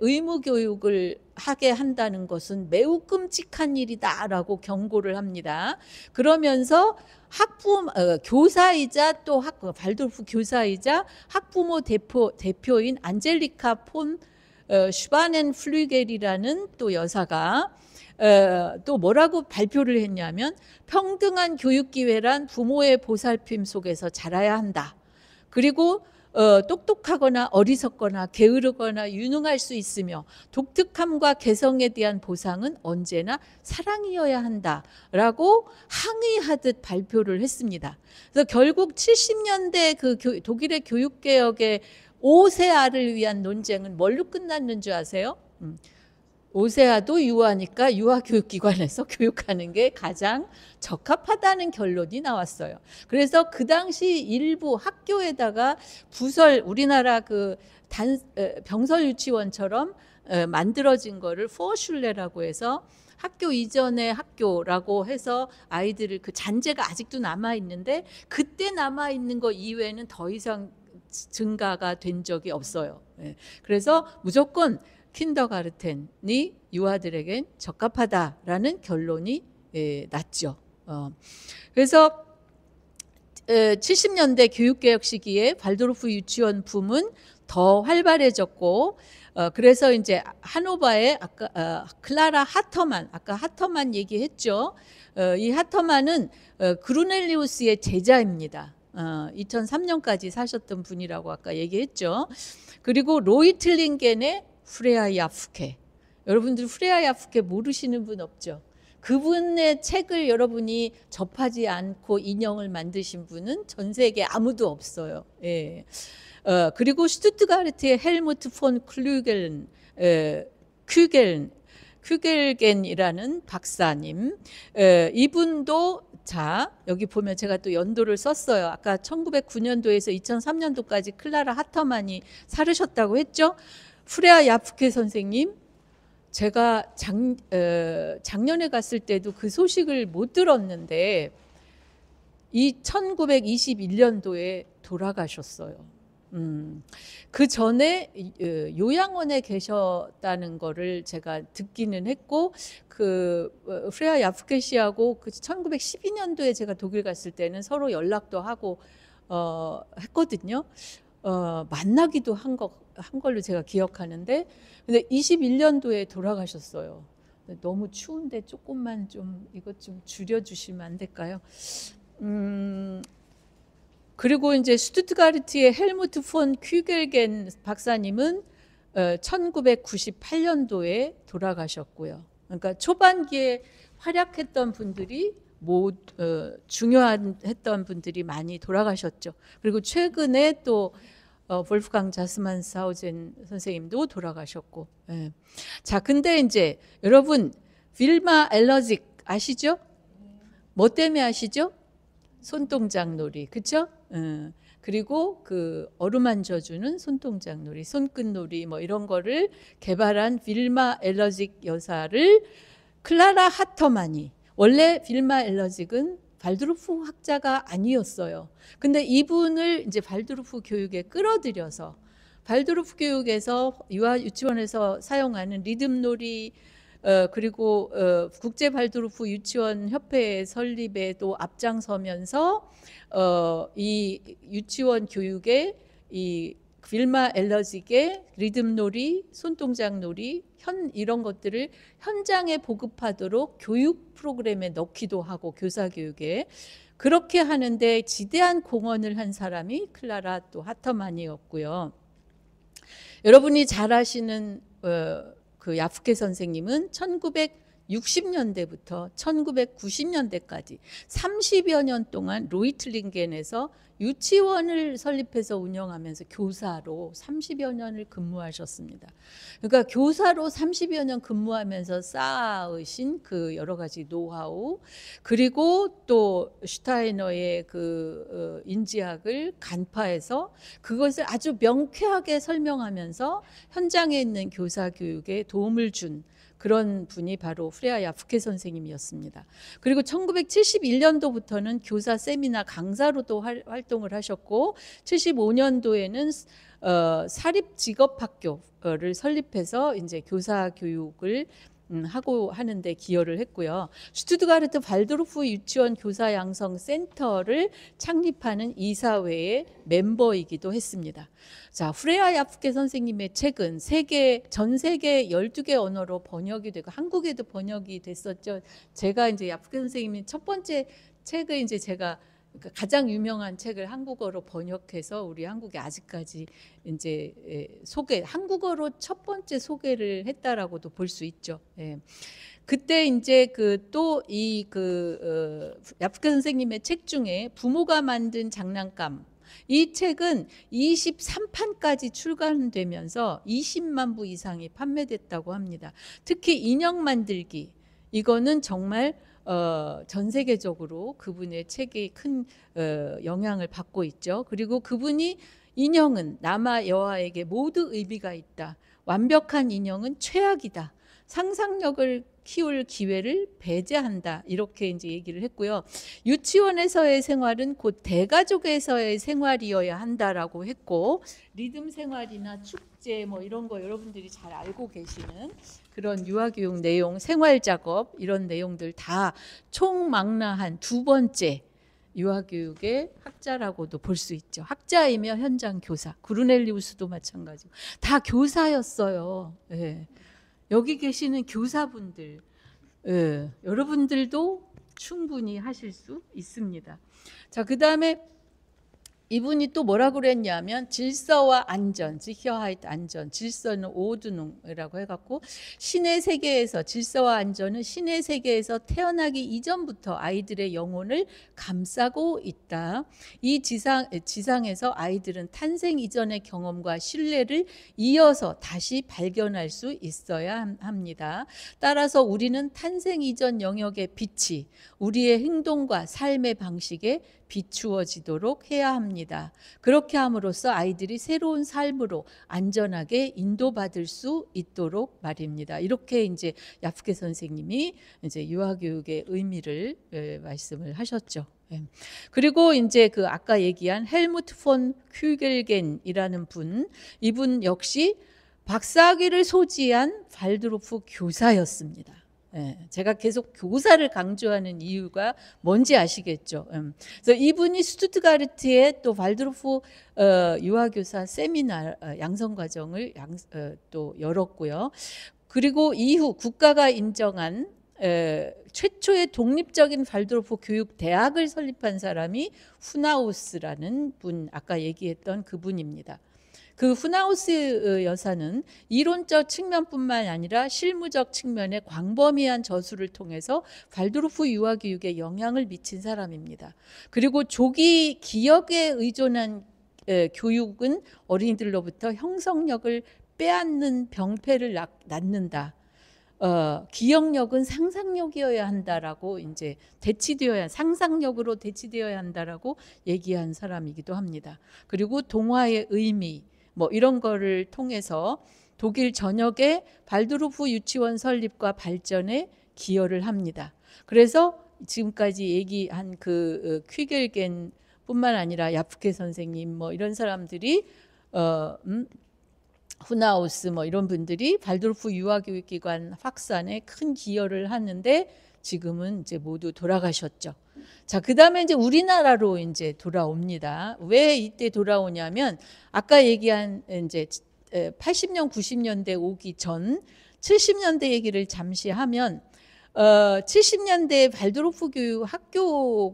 의무 교육을 하게 한다는 것은 매우 끔찍한 일이다라고 경고를 합니다. 그러면서 교사이자 또 발도르프 교사이자 학부모 대표인 안젤리카 폰 슈바넨플리겔이라는 또 여사가 또 뭐라고 발표를 했냐면, 평등한 교육 기회란 부모의 보살핌 속에서 자라야 한다. 그리고 똑똑하거나 어리석거나 게으르거나 유능할 수 있으며 독특함과 개성에 대한 보상은 언제나 사랑이어야 한다라고 항의하듯 발표를 했습니다. 그래서 결국 70년대 그 독일의 교육개혁의 5세아를 위한 논쟁은 뭘로 끝났는 줄 아세요? 5세아도 유아니까 유아교육기관에서 교육하는 게 가장 적합하다는 결론이 나왔어요. 그래서 그 당시 일부 학교에다가 우리나라 그 병설 유치원처럼 만들어진 거를 포슐레라고 해서 학교 이전의 학교라고 해서 아이들을, 그 잔재가 아직도 남아있는데 그때 남아있는 거 이외에는 더 이상 증가가 된 적이 없어요. 그래서 무조건 킨더가르텐이 유아들에겐 적합하다라는 결론이 났죠. 그래서 70년대 교육개혁 시기에 발도르프 유치원 붐은 더 활발해졌고, 그래서 이제 하노바의 클라라 하터만, 아까 하터만 얘기했죠. 이 하터만은 그루넬리우스의 제자입니다. 2003년까지 사셨던 분이라고 아까 얘기했죠. 그리고 로이틀링겐의 프레아 야프케. 여러분들 프레아 야프케 모르시는 분 없죠? 그분의 책을 여러분이 접하지 않고 인형을 만드신 분은 전 세계 아무도 없어요. 예. 그리고 슈투트가르트의 헬무트 폰 큐겔겐이라는 박사님, 이분도 자 여기 보면 제가 또 연도를 썼어요. 아까 1909년도에서 2003년도까지 클라라 하터만이 살으셨다고 했죠. 프레아 야프케 선생님, 제가 작년에 갔을 때도 그 소식을 못 들었는데 이 1921년도에 돌아가셨어요. 그 전에 요양원에 계셨다는 거를 제가 듣기는 했고, 그 프레아 야프케 씨하고 그 1912년도에 제가 독일 갔을 때는 서로 연락도 하고 했거든요. 만나기도 한 걸로 제가 기억하는데, 근데 21년도에 돌아가셨어요. 너무 추운데 조금만 좀 이것 좀 줄여주시면 안 될까요? 그리고 이제 슈투트가르트의 헬무트 폰 큐겔겐 박사님은 1998년도에 돌아가셨고요. 그러니까 초반기에 활약했던 분들이 중요했던 분들이 많이 돌아가셨죠. 그리고 최근에 또 볼프강 자스만사우젠 선생님도 돌아가셨고. 예. 자, 근데 이제 여러분 빌마 엘러직 아시죠? 뭐 때문에 아시죠? 손동작 놀이, 그렇죠? 그리고 그 어루만져주는 손동작 놀이, 손끝 놀이 뭐 이런 거를 개발한 빌마 엘러직 여사를 클라라 하터만이, 원래 빌마 엘러직은 발드루프 학자가 아니었어요. 근데 이분을 이제 발드루프 교육에 끌어들여서 발드루프 교육에서 유치원에서 사용하는 리듬놀이, 그리고 국제 발드루프 유치원 협회 설립에도 앞장서면서 이 유치원 교육에 이 빌마 엘러직의 리듬놀이, 손동작놀이, 이런 것들을 현장에 보급하도록 교육 프로그램에 넣기도 하고, 교사 교육에 그렇게 하는데 지대한 공헌을 한 사람이 클라라 또 하터만이었고요. 여러분이 잘 아시는 그 야프케 선생님은 1960년대부터 1990년대까지 30여 년 동안 로이틀링겐에서 유치원을 설립해서 운영하면서 교사로 30여 년을 근무하셨습니다. 그러니까 교사로 30여 년 근무하면서 쌓으신 그 여러 가지 노하우, 그리고 또 슈타이너의 그 인지학을 간파해서 그것을 아주 명쾌하게 설명하면서 현장에 있는 교사 교육에 도움을 준 그런 분이 바로 프레아 야프케 선생님이었습니다. 그리고 1971년도부터는 교사 세미나 강사로도 활동을 하셨고, 75년도에는 사립직업학교를 설립해서 이제 교사 교육을 하고 하는데 기여를 했고요. 슈투트가르트 발도르프 유치원 교사 양성 센터를 창립하는 이사회의 멤버이기도 했습니다. 자, 프레아 야프케 선생님의 책은 전 세계 12개 언어로 번역이 되고 한국에도 번역이 됐었죠. 제가 이제 야프케 선생님이 첫 번째 책을 이제 제가 가장 유명한 책을 한국어로 번역해서 우리 한국에 아직까지 이제 한국어로 첫 번째 소개를 했다라고도 볼 수 있죠. 예. 그때 이제 야프케 선생님의 책 중에 부모가 만든 장난감, 이 책은 23판까지 출간되면서 20만 부 이상이 판매됐다고 합니다. 특히 인형 만들기, 이거는 정말 전 세계적으로 그분의 책이 큰 영향을 받고 있죠. 그리고 그분이 인형은 남아 여아에게 모두 의미가 있다. 완벽한 인형은 최악이다. 상상력을 키울 기회를 배제한다. 이렇게 이제 얘기를 했고요. 유치원에서의 생활은 곧 대가족에서의 생활이어야 한다라고 했고, 리듬 생활이나 축제 뭐 이런 거 여러분들이 잘 알고 계시는 그런 유아교육 내용, 생활작업 이런 내용들 다 총망라한 두 번째 유아교육의 학자라고도 볼 수 있죠. 학자이며 현장 교사. 구르넬리우스도 마찬가지고 다 교사였어요. 예. 여기 계시는 교사분들, 여러분들도 충분히 하실 수 있습니다. 자, 그 다음에 이분이 또 뭐라고 그랬냐면 질서와 안전, 지켜하이트 안전, 질서는 오드능이라고 해갖고 신의 세계에서 질서와 안전은 신의 세계에서 태어나기 이전부터 아이들의 영혼을 감싸고 있다. 이 지상에서 아이들은 탄생 이전의 경험과 신뢰를 이어서 다시 발견할 수 있어야 합니다. 따라서 우리는 탄생 이전 영역의 빛이 우리의 행동과 삶의 방식에 비추어지도록 해야 합니다. 그렇게 함으로써 아이들이 새로운 삶으로 안전하게 인도받을 수 있도록 말입니다. 이렇게 이제 야프케 선생님이 이제 유아교육의 의미를 말씀을 하셨죠. 그리고 이제 그 아까 얘기한 헬무트 폰 큐겔겐이라는 분, 이분 역시 박사학위를 소지한 발드로프 교사였습니다. 제가 계속 교사를 강조하는 이유가 뭔지 아시겠죠? 그래서 이분이 스투트가르트의 또 발드로프 유아교사 세미나 양성과정을 또 열었고요. 그리고 이후 국가가 인정한 최초의 독립적인 발드로프 교육 대학을 설립한 사람이 후나우스라는 분, 아까 얘기했던 그분입니다. 그 후나우스 여사는 이론적 측면뿐만 아니라 실무적 측면의 광범위한 저술을 통해서 발드로프 유아교육에 영향을 미친 사람입니다. 그리고 조기 기억에 의존한 교육은 어린이들로부터 형성력을 빼앗는 병폐를 낳는다. 기억력은 상상력이어야 한다라고 이제 상상력으로 대치되어야 한다라고 얘기한 사람이기도 합니다. 그리고 동화의 의미 뭐 이런 거를 통해서 독일 전역의 발드로프 유치원 설립과 발전에 기여를 합니다. 그래서 지금까지 얘기한 그 퀴겔겐 뿐만 아니라 야프케 선생님 뭐 이런 사람들이 후나우스 뭐 이런 분들이 발드로프 유아교육기관 확산에 큰 기여를 하는데 지금은 이제 모두 돌아가셨죠. 자, 그다음에 이제 우리나라로 이제 돌아옵니다. 왜 이때 돌아오냐면 아까 얘기한 이제 80년 90년대 오기 전 70년대 얘기를 잠시 하면 70년대 발드로프 교육 학교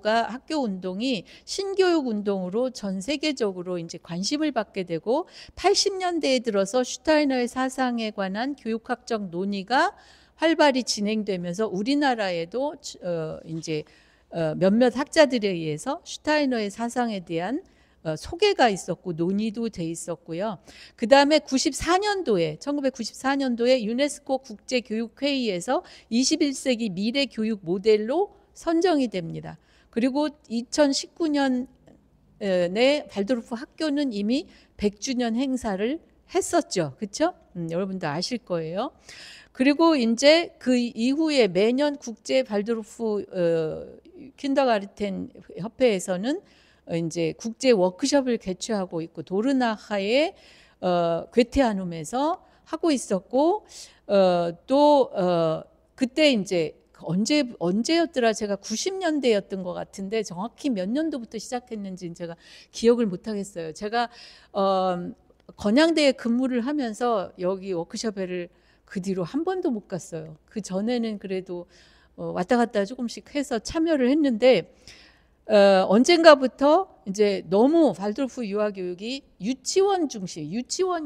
운동이 신교육 운동으로 전 세계적으로 이제 관심을 받게 되고 80년대에 들어서 슈타이너의 사상에 관한 교육학적 논의가 활발히 진행되면서 우리나라에도 이제 몇몇 학자들에 의해서 슈타이너의 사상에 대한 소개가 있었고 논의도 돼 있었고요. 그 다음에 1994년도에 유네스코 국제교육회의에서 21세기 미래 교육 모델로 선정이 됩니다. 그리고 2019년에 발드로프 학교는 이미 100주년 행사를 했었죠. 그렇죠? 여러분도 아실 거예요. 그리고 이제 그 이후에 매년 국제 발드로프 킨더가르텐 협회에서는 이제 국제 워크숍을 개최하고 있고 도르나하의 괴테아눔에서 하고 있었고 또 그때 이제 언제였더라 제가 90년대였던 것 같은데 정확히 몇 년도부터 시작했는지 제가 기억을 못 하겠어요. 제가 건양대에 근무를 하면서 여기 워크숍회를 그 뒤로 한 번도 못 갔어요. 그 전에는 그래도 왔다 갔다 조금씩 해서 참여를 했는데 언젠가부터 이제 너무 발드로프 유아교육이 유치원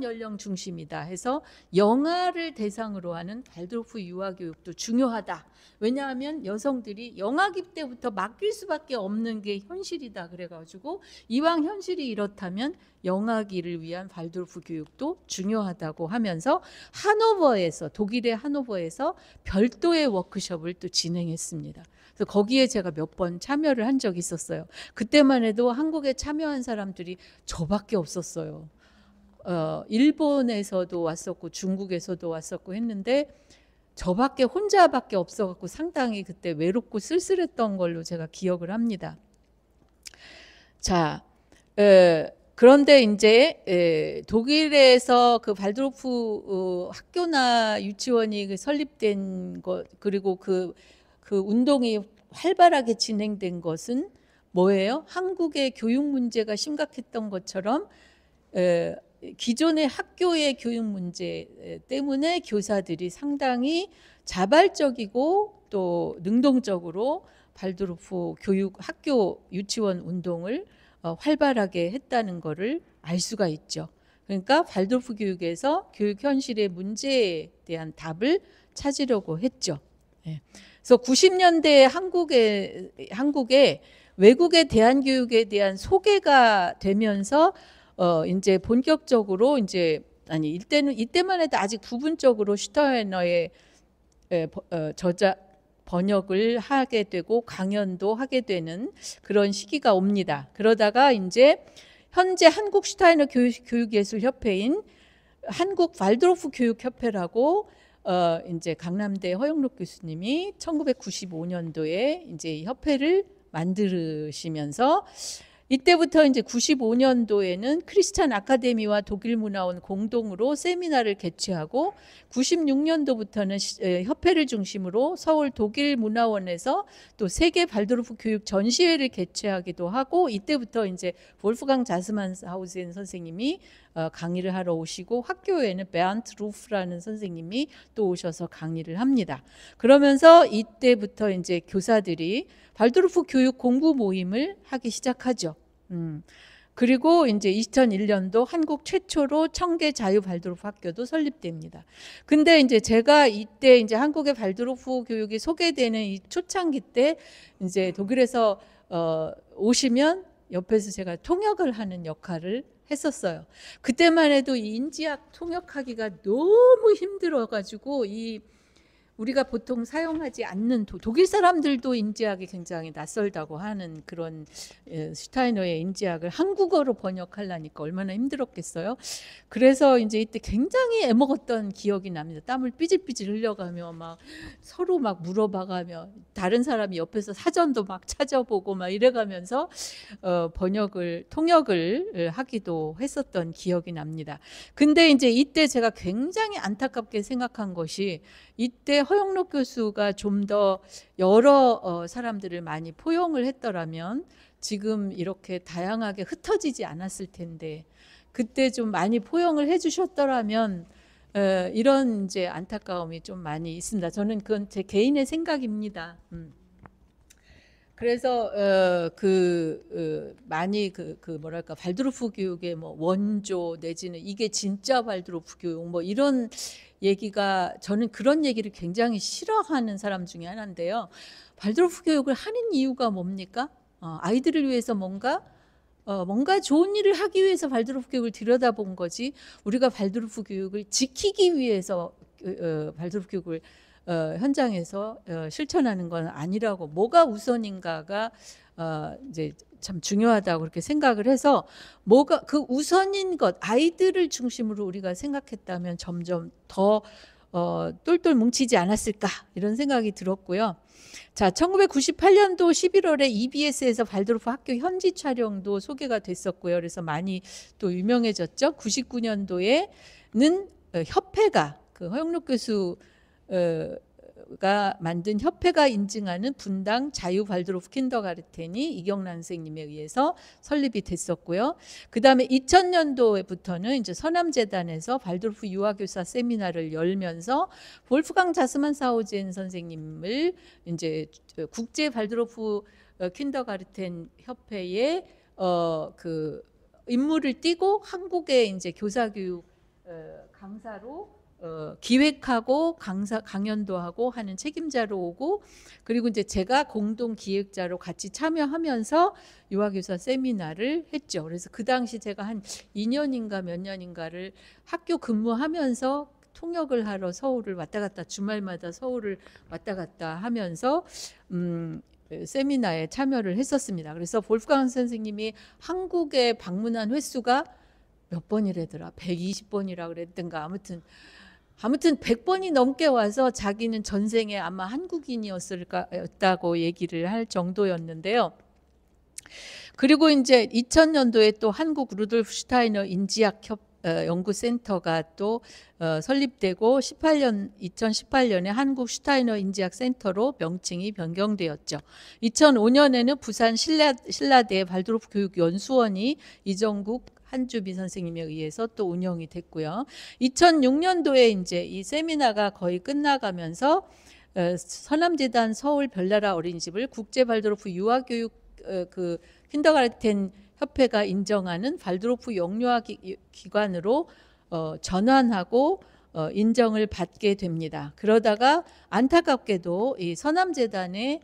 연령 중심이다 해서 영아를 대상으로 하는 발드로프 유아교육도 중요하다. 왜냐하면 여성들이 영아기 때부터 맡길 수밖에 없는 게 현실이다. 그래가지고 이왕 현실이 이렇다면 영아기를 위한 발드로프 교육도 중요하다고 하면서 독일의 하노버에서 별도의 워크숍을 또 진행했습니다. 그래서 거기에 제가 몇 번 참여를 한 적이 있었어요. 그때만 해도 한국에 참여한 사람들이 저밖에 없었어요. 일본에서도 왔었고 중국에서도 왔었고 했는데 혼자밖에 없어갖고 상당히 그때 외롭고 쓸쓸했던 걸로 제가 기억을 합니다. 자, 그런데 이제 독일에서 그 발드로프 학교나 유치원이 설립된 것 그리고 그 운동이 활발하게 진행된 것은 뭐예요? 한국의 교육 문제가 심각했던 것처럼 기존의 학교의 교육 문제 때문에 교사들이 상당히 자발적이고 또 능동적으로 발드로프 학교 유치원 운동을 활발하게 했다는 것을 알 수가 있죠. 그러니까 발도르프 교육에서 교육 현실의 문제에 대한 답을 찾으려고 했죠. 예. 그래서 90년대 한국에 외국의 대안교육에 대한 소개가 되면서 이제 본격적으로 이제 이때만 해도 아직 부분적으로 슈타이너의 저작 번역을 하게 되고 강연도 하게 되는 그런 시기가 옵니다. 그러다가 이제 현재 한국 슈타이너 교육예술협회인 한국 발도르프 교육협회라고 이제 강남대 허영록 교수님이 1995년도에 이제 이 협회를 만드시면서 이때부터 이제 95년도에는 크리스찬 아카데미와 독일문화원 공동으로 세미나를 개최하고 96년도부터는 협회를 중심으로 서울 독일문화원에서 또 세계 발도르프 교육 전시회를 개최하기도 하고 이때부터 이제 볼프강 자스만하우젠 선생님이 강의를 하러 오시고 학교에는 베안트 루프라는 선생님이 또 오셔서 강의를 합니다. 그러면서 이때부터 이제 교사들이 발도르프 교육 공부 모임을 하기 시작하죠. 그리고 이제 2001년도 한국 최초로 청계 자유 발도르프 학교도 설립됩니다. 근데 이제 제가 이때 이제 한국의 발도르프 교육이 소개되는 이 초창기 때 이제 독일에서 오시면 옆에서 제가 통역을 하는 역할을 했었어요. 그때만 해도 이 인지학 통역하기가 너무 힘들어가지고 우리가 보통 사용하지 않는 독일 사람들도 인지학이 굉장히 낯설다고 하는 그런 슈타이너의 인지학을 한국어로 번역하려니까 얼마나 힘들었겠어요. 그래서 이제 이때 굉장히 애먹었던 기억이 납니다. 땀을 삐질삐질 흘려가며 막 서로 막 물어봐가며 다른 사람이 옆에서 사전도 막 찾아보고 막 이래가면서 통역을 하기도 했었던 기억이 납니다. 근데 이제 이때 제가 굉장히 안타깝게 생각한 것이 이때 허영록 교수가 좀 더 여러 사람들을 많이 포용을 했더라면 지금 이렇게 다양하게 흩어지지 않았을 텐데 그때 좀 많이 포용을 해주셨더라면 이런 이제 안타까움이 좀 많이 있습니다. 저는 그건 제 개인의 생각입니다. 그래서 많이 뭐랄까 발도르프 교육의 뭐 원조 내지는 이게 진짜 발도르프 교육 뭐 이런 얘기가 저는 그런 얘기를 굉장히 싫어하는 사람 중에 하나인데요. 발도르프 교육을 하는 이유가 뭡니까? 아이들을 위해서 뭔가 좋은 일을 하기 위해서 발도르프 교육을 들여다본 거지 우리가 발도르프 교육을 지키기 위해서 발도르프 교육을 현장에서 실천하는 건 아니라고 뭐가 우선인가가 이제 참 중요하다고 그렇게 생각을 해서 뭐가 그 우선인 것 아이들을 중심으로 우리가 생각했다면 점점 더 똘똘 뭉치지 않았을까 이런 생각이 들었고요. 자, 1998년도 11월에 EBS에서 발도르프 학교 현지 촬영도 소개가 됐었고요. 그래서 많이 또 유명해졌죠. 99년도에는 협회가 허영록 교수 가 만든 협회가 인증하는 분당 자유 발도르프 킨더가르텐이 이경란 선생님에 의해서 설립이 됐었고요. 그 다음에 2000년도부터는 이제 서남재단에서 발도르프 유아교사 세미나를 열면서 볼프강 자스만하우젠 선생님을 이제 국제 발도르프 킨더가르텐 협회에 그 임무를 띠고 한국의 이제 교사교육 강사로 기획하고 강연도 하고 하는 책임자로 오고 그리고 이제 제가 공동 기획자로 같이 참여하면서 유아교사 세미나를 했죠. 그래서 그 당시 제가 한 2년인가 몇 년인가를 학교 근무하면서 통역을 하러 서울을 왔다 갔다 주말마다 서울을 왔다 갔다 하면서 세미나에 참여를 했었습니다. 그래서 볼프강 선생님이 한국에 방문한 횟수가 몇 번이라더라 120번이라 그랬던가 아무튼 100번이 넘게 와서 자기는 전생에 아마 한국인이었다고 얘기를 할 정도였는데요. 그리고 이제 2000년도에 또 한국 루돌프 슈타이너 인지학 연구센터가 또 설립되고 2018년에 한국 슈타이너 인지학 센터로 명칭이 변경되었죠. 2005년에는 부산 신라대 발도르프 교육연수원이 이정국 한주비 선생님에 의해서 또 운영이 됐고요. 2006년도에 이제 이 세미나가 거의 끝나가면서 서남재단 서울 별나라 어린이집을 국제 발도르프 유아교육 킨더가르텐 협회가 인정하는 발도르프 영유아 기관으로 전환하고 인정을 받게 됩니다. 그러다가 안타깝게도 이 서남재단의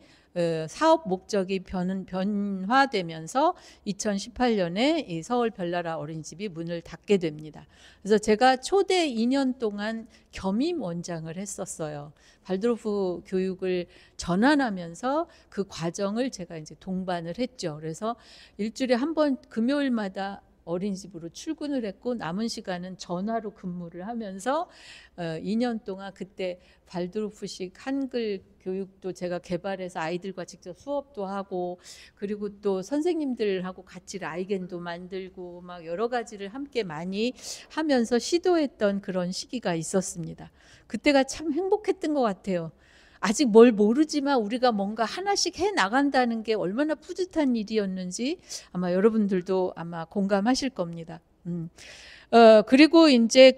사업 목적이 변화되면서 2018년에 이 서울 별나라 어린이집이 문을 닫게 됩니다. 그래서 제가 초대 2년 동안 겸임 원장을 했었어요. 발도르프 교육을 전환하면서 그 과정을 제가 이제 동반을 했죠. 그래서 일주일에 한 번 금요일마다 어린이집으로 출근을 했고 남은 시간은 전화로 근무를 하면서 2년 동안 그때 발도르프식 한글 교육도 제가 개발해서 아이들과 직접 수업도 하고 그리고 또 선생님들하고 같이 라이겐도 만들고 막 여러 가지를 함께 많이 하면서 시도했던 그런 시기가 있었습니다. 그때가 참 행복했던 것 같아요. 아직 뭘 모르지만 우리가 뭔가 하나씩 해 나간다는 게 얼마나 뿌듯한 일이었는지 아마 여러분들도 아마 공감하실 겁니다. 그리고 이제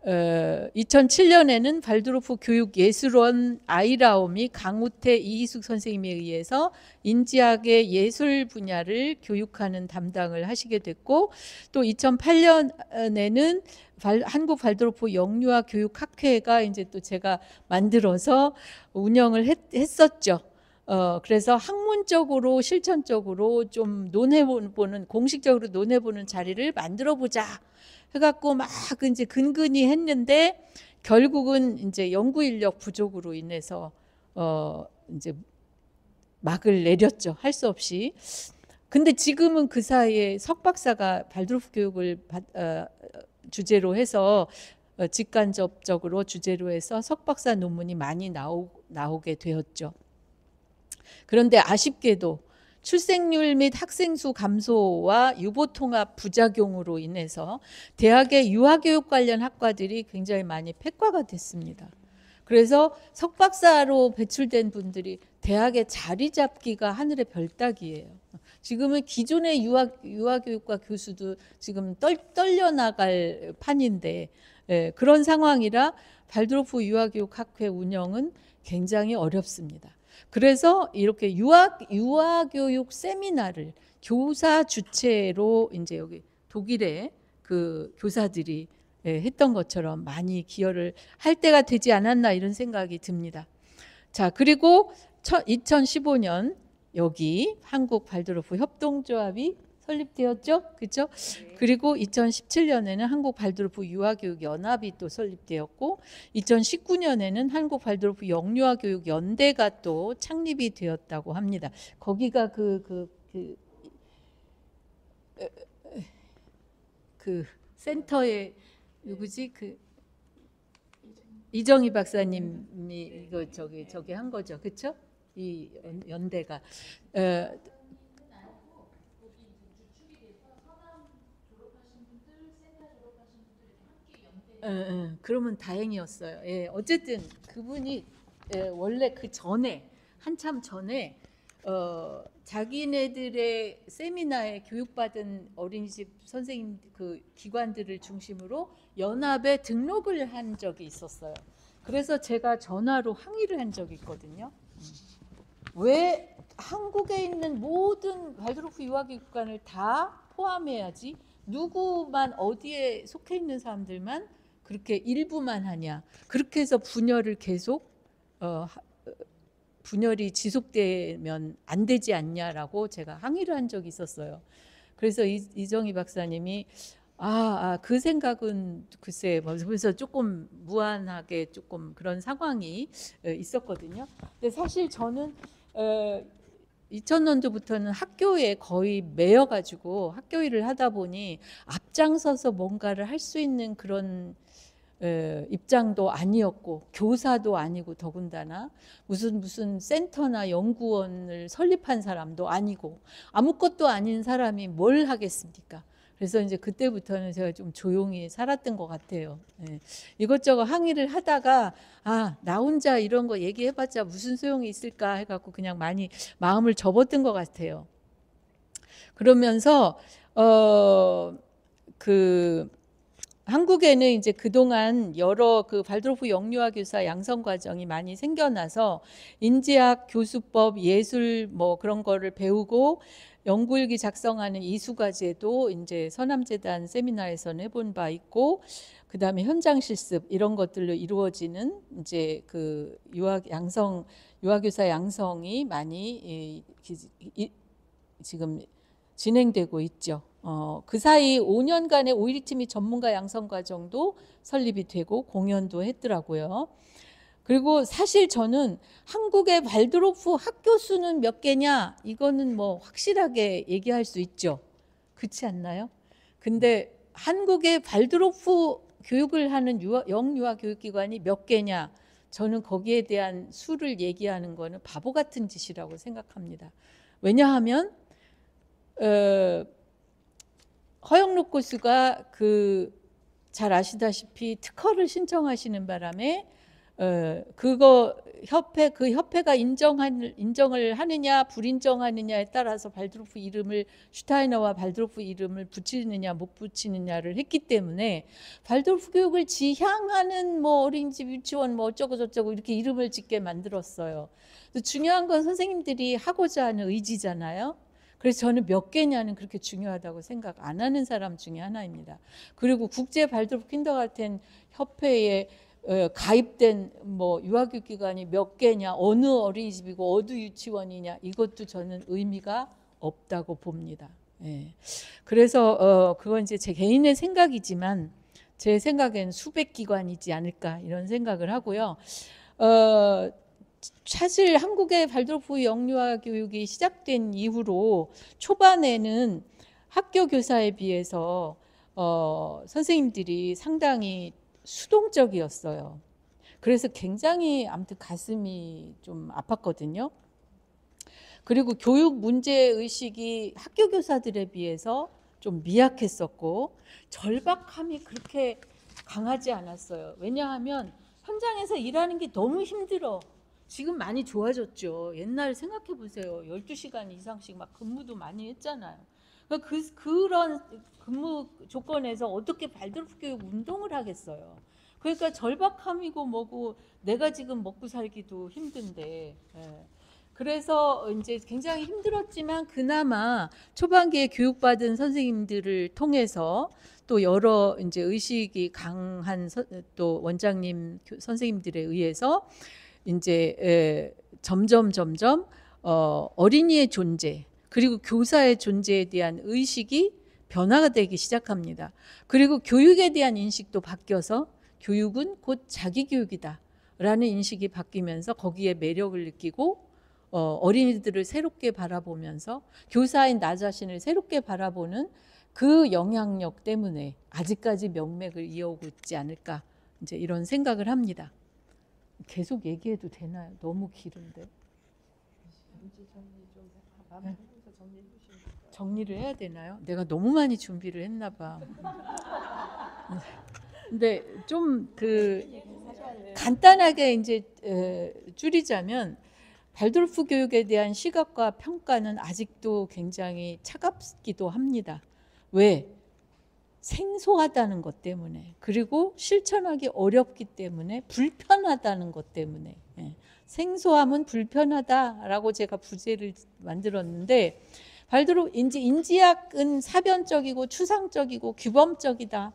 2007년에는 발도르프 교육예술원 아이라움이 강우태 이희숙 선생님에 의해서 인지학의 예술 분야를 교육하는 담당을 하시게 됐고 또 2008년에는 한국 발도르프 영유아 교육학회가 이제 또 제가 만들어서 운영을 했었죠. 그래서 학문적으로 실천적으로 좀 논해보는 공식적으로 논해보는 자리를 만들어보자 해갖고 막 이제 근근히 했는데 결국은 이제 연구 인력 부족으로 인해서 이제 막을 내렸죠. 할 수 없이. 근데 지금은 그 사이에 석박사가 발도르프 교육을 주제로 해서 직간접적으로 주제로 해서 석박사 논문이 많이 나오게 되었죠. 그런데 아쉽게도 출생률 및 학생 수 감소와 유보통합 부작용으로 인해서 대학의 유아교육 관련 학과들이 굉장히 많이 폐과가 됐습니다. 그래서 석박사로 배출된 분들이 대학에 자리 잡기가 하늘의 별따기예요. 지금은 기존의 유아교육과 교수도 지금 떨려나갈 판인데 그런 상황이라 발도르프 유아교육학회 운영은 굉장히 어렵습니다. 그래서 이렇게 유아교육 세미나를 교사 주체로 이제 여기 독일의 그 교사들이 했던 것처럼 많이 기여를 할 때가 되지 않았나 이런 생각이 듭니다. 자, 그리고 2015년 여기 한국 발도르프 협동조합이 설립되었죠. 그렇죠? 그리고 2017년에는 한국 발도르프 유아교육 연합이 또 설립되었고 2019년에는 한국 발도르프 영유아교육 연대가 또 창립이 되었다고 합니다. 거기가 그 센터에 누구지? 그 이정희 박사님이 이거 저기 한 거죠. 그렇죠? 이 연대가 그러면 다행이었어요. 예, 어쨌든 그분이 원래 그 전에 한참 전에 자기네들의 세미나에 교육받은 어린이집 선생님 그 기관들을 중심으로 연합에 등록을 한 적이 있었어요. 그래서 제가 전화로 항의를 한 적이 있거든요. 왜 한국에 있는 모든 발도르프 유아교육관을 다 포함해야지 누구만 어디에 속해 있는 사람들만 그렇게 일부만 하냐. 그렇게 해서 분열을 계속 분열이 지속되면 안 되지 않냐라고 제가 항의를 한 적이 있었어요. 그래서 이정희 박사님이 그 생각은 글쎄 그래서 조금 무한하게 조금 그런 상황이 있었거든요. 근데 사실 저는 2000년도부터는 학교에 거의 매여가지고 학교 일을 하다 보니 앞장서서 뭔가를 할 수 있는 그런 입장도 아니었고 교사도 아니고 더군다나 무슨 센터나 연구원을 설립한 사람도 아니고 아무것도 아닌 사람이 뭘 하겠습니까? 그래서 이제 그때부터는 제가 좀 조용히 살았던 것 같아요. 이것저것 항의를 하다가 나 혼자 이런 거 얘기해봤자 무슨 소용이 있을까 해갖고 그냥 많이 마음을 접었던 것 같아요. 그러면서 한국에는 이제 그동안 여러 그 발도르프 영유아 교사 양성 과정이 많이 생겨나서 인지학, 교수법, 예술 뭐 그런 거를 배우고 연구일기 작성하는 이수과제도 이제 서남재단 세미나에서는 해본 바 있고, 그 다음에 현장 실습 이런 것들로 이루어지는 이제 그 유아교사 양성이 많이 지금 진행되고 있죠. 그 사이 5년간의 오일리팀이 전문가 양성 과정도 설립이 되고 공연도 했더라고요. 그리고 사실 저는 한국의 발드로프 학교 수는 몇 개냐, 이거는 뭐 확실하게 얘기할 수 있죠. 그렇지 않나요? 근데 한국의 발드로프 교육을 하는 영유아 교육기관이 몇 개냐, 저는 거기에 대한 수를 얘기하는 거는 바보 같은 짓이라고 생각합니다. 왜냐하면 허영록 교수가 잘 아시다시피 특허를 신청하시는 바람에 그 협회가 인정을 하느냐 불인정하느냐에 따라서 발드로프 이름을, 슈타이너와 발드로프 이름을 붙이느냐 못 붙이느냐를 했기 때문에 발드로프 교육을 지향하는 뭐 어린이집, 유치원 뭐 어쩌고 저쩌고 이렇게 이름을 짓게 만들었어요. 중요한 건 선생님들이 하고자 하는 의지잖아요. 그래서 저는 몇 개냐는 그렇게 중요하다고 생각 안 하는 사람 중에 하나입니다. 그리고 국제 발드로프 킨더가르텐 협회에 가입된 뭐 유아교육기관이 몇 개냐, 어느 어린이집이고 어느 유치원이냐, 이것도 저는 의미가 없다고 봅니다. 예. 그래서 그건 이제 제 개인의 생각이지만 제 생각엔 수백 기관이지 않을까 이런 생각을 하고요. 사실 한국의 발드로프 영유아 교육이 시작된 이후로 초반에는 학교 교사에 비해서 선생님들이 상당히 수동적이었어요. 그래서 굉장히 아무튼 가슴이 좀 아팠거든요. 그리고 교육 문제 의식이 학교 교사들에 비해서 좀 미약했었고 절박함이 그렇게 강하지 않았어요. 왜냐하면 현장에서 일하는 게 너무 힘들어. 지금 많이 좋아졌죠. 옛날 생각해 보세요. 12시간 이상씩 막 근무도 많이 했잖아요. 그런 근무 조건에서 어떻게 발드로프 교육 운동을 하겠어요. 그러니까 절박함이고 뭐고 내가 지금 먹고 살기도 힘든데. 그래서 이제 굉장히 힘들었지만 그나마 초반기에 교육받은 선생님들을 통해서 또 여러 이제 의식이 강한 또 원장님 선생님들에 의해서 이제 점점 어린이의 존재 그리고 교사의 존재에 대한 의식이 변화가 되기 시작합니다. 그리고 교육에 대한 인식도 바뀌어서 교육은 곧 자기 교육이다 라는 인식이 바뀌면서 거기에 매력을 느끼고 어린이들을 새롭게 바라보면서 교사인 나 자신을 새롭게 바라보는 그 영향력 때문에 아직까지 명맥을 이어오고 있지 않을까 이제 이런 생각을 합니다. 계속 얘기해도 되나요? 너무 길은데. 정리를 해야 되나요? 내가 너무 많이 준비를 했나 봐. 근데 좀 간단하게 이제 줄이자면 발드로프 교육에 대한 시각과 평가는 아직도 굉장히 차갑기도 합니다. 왜? 생소하다는 것 때문에, 그리고 실천하기 어렵기 때문에, 불편하다는 것 때문에. 생소함은 불편하다라고 제가 부제를 만들었는데, 인지학은 사변적이고 추상적이고 규범적이다.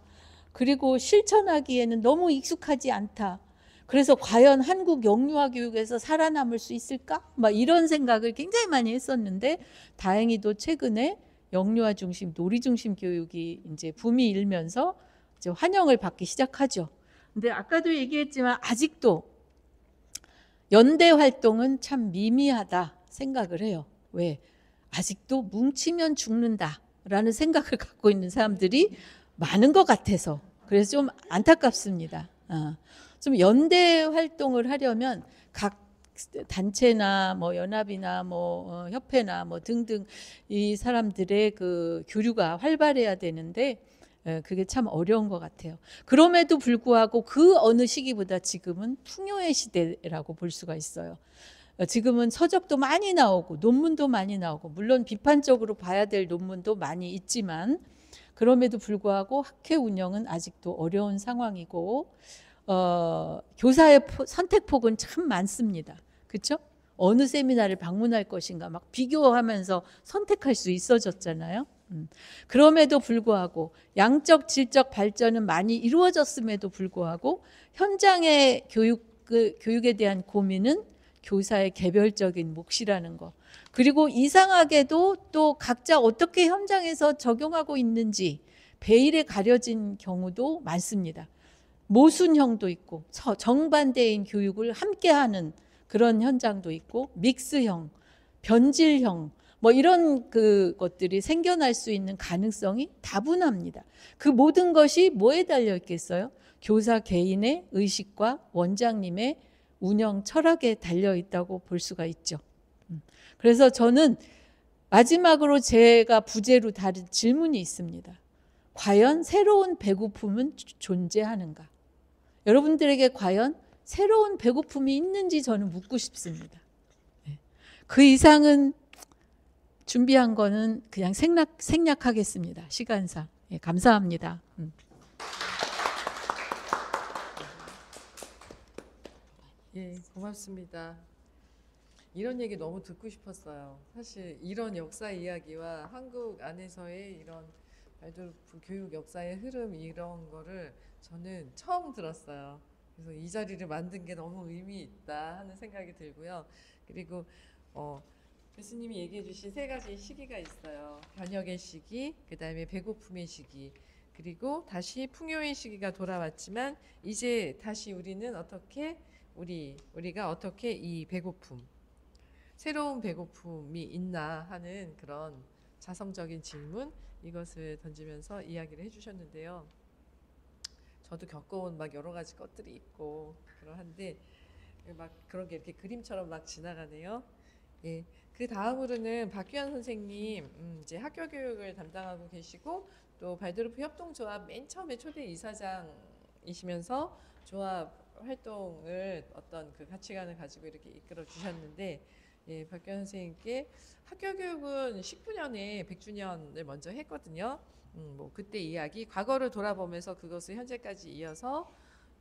그리고 실천하기에는 너무 익숙하지 않다. 그래서 과연 한국 영유아 교육에서 살아남을 수 있을까? 막 이런 생각을 굉장히 많이 했었는데, 다행히도 최근에 영유아 중심, 놀이 중심 교육이 이제 붐이 일면서 이제 환영을 받기 시작하죠. 근데 아까도 얘기했지만 아직도 연대 활동은 참 미미하다 생각을 해요. 왜? 아직도 뭉치면 죽는다라는 생각을 갖고 있는 사람들이 많은 것 같아서. 그래서 좀 안타깝습니다. 좀 연대 활동을 하려면 각 단체나 뭐 연합이나 뭐 협회나 뭐 등등 이 사람들의 그 교류가 활발해야 되는데 그게 참 어려운 것 같아요. 그럼에도 불구하고 그 어느 시기보다 지금은 풍요의 시대라고 볼 수가 있어요. 지금은 서적도 많이 나오고 논문도 많이 나오고, 물론 비판적으로 봐야 될 논문도 많이 있지만 그럼에도 불구하고 학회 운영은 아직도 어려운 상황이고 교사의 선택폭은 참 많습니다. 그렇죠? 어느 세미나를 방문할 것인가 막 비교하면서 선택할 수 있어졌잖아요. 그럼에도 불구하고 양적 질적 발전은 많이 이루어졌음에도 불구하고 현장의 교육에 대한 고민은 교사의 개별적인 몫이라는 거. 그리고 이상하게도 또 각자 어떻게 현장에서 적용하고 있는지 베일에 가려진 경우도 많습니다. 모순형도 있고 정반대인 교육을 함께하는 그런 현장도 있고 믹스형, 변질형 뭐 이런 것들이 생겨날 수 있는 가능성이 다분합니다. 그 모든 것이 뭐에 달려 있겠어요? 교사 개인의 의식과 원장님의 운영 철학에 달려 있다고 볼 수가 있죠. 그래서 저는 마지막으로 제가 부제로 다른 질문이 있습니다. 과연 새로운 배고픔은 존재하는가? 여러분들에게 과연 새로운 배고픔이 있는지 저는 묻고 싶습니다. 그 이상은 준비한 거는 그냥 생략하겠습니다. 시간상. 감사합니다. 예, 고맙습니다. 이런 얘기 너무 듣고 싶었어요. 사실 이런 역사 이야기와 한국 안에서의 이런 발도르프 교육 역사의 흐름 이런 거를 저는 처음 들었어요. 그래서 이 자리를 만든 게 너무 의미 있다 하는 생각이 들고요. 그리고 교수님이 얘기해 주신 세 가지 시기가 있어요. 변혁의 시기, 그 다음에 배고픔의 시기, 그리고 다시 풍요의 시기가 돌아왔지만 이제 다시 우리는 어떻게 우리가 어떻게 이 배고픔, 새로운 배고픔이 있나 하는 그런 자성적인 질문 이것을 던지면서 이야기를 해주셨는데요. 저도 겪어온 막 여러 가지 것들이 있고 그러한데 막 그런 게 이렇게 그림처럼 막 지나가네요. 예. 그 다음으로는 박규환 선생님 이제 학교 교육을 담당하고 계시고 또 발도르프 협동조합 맨 처음에 초대 이사장이시면서 조합 활동을 어떤 그 가치관을 가지고 이렇게 이끌어 주셨는데 예, 박규환 선생님께 학교 교육은 19년에 100주년을 먼저 했거든요. 뭐 그때 이야기 과거를 돌아보면서 그것을 현재까지 이어서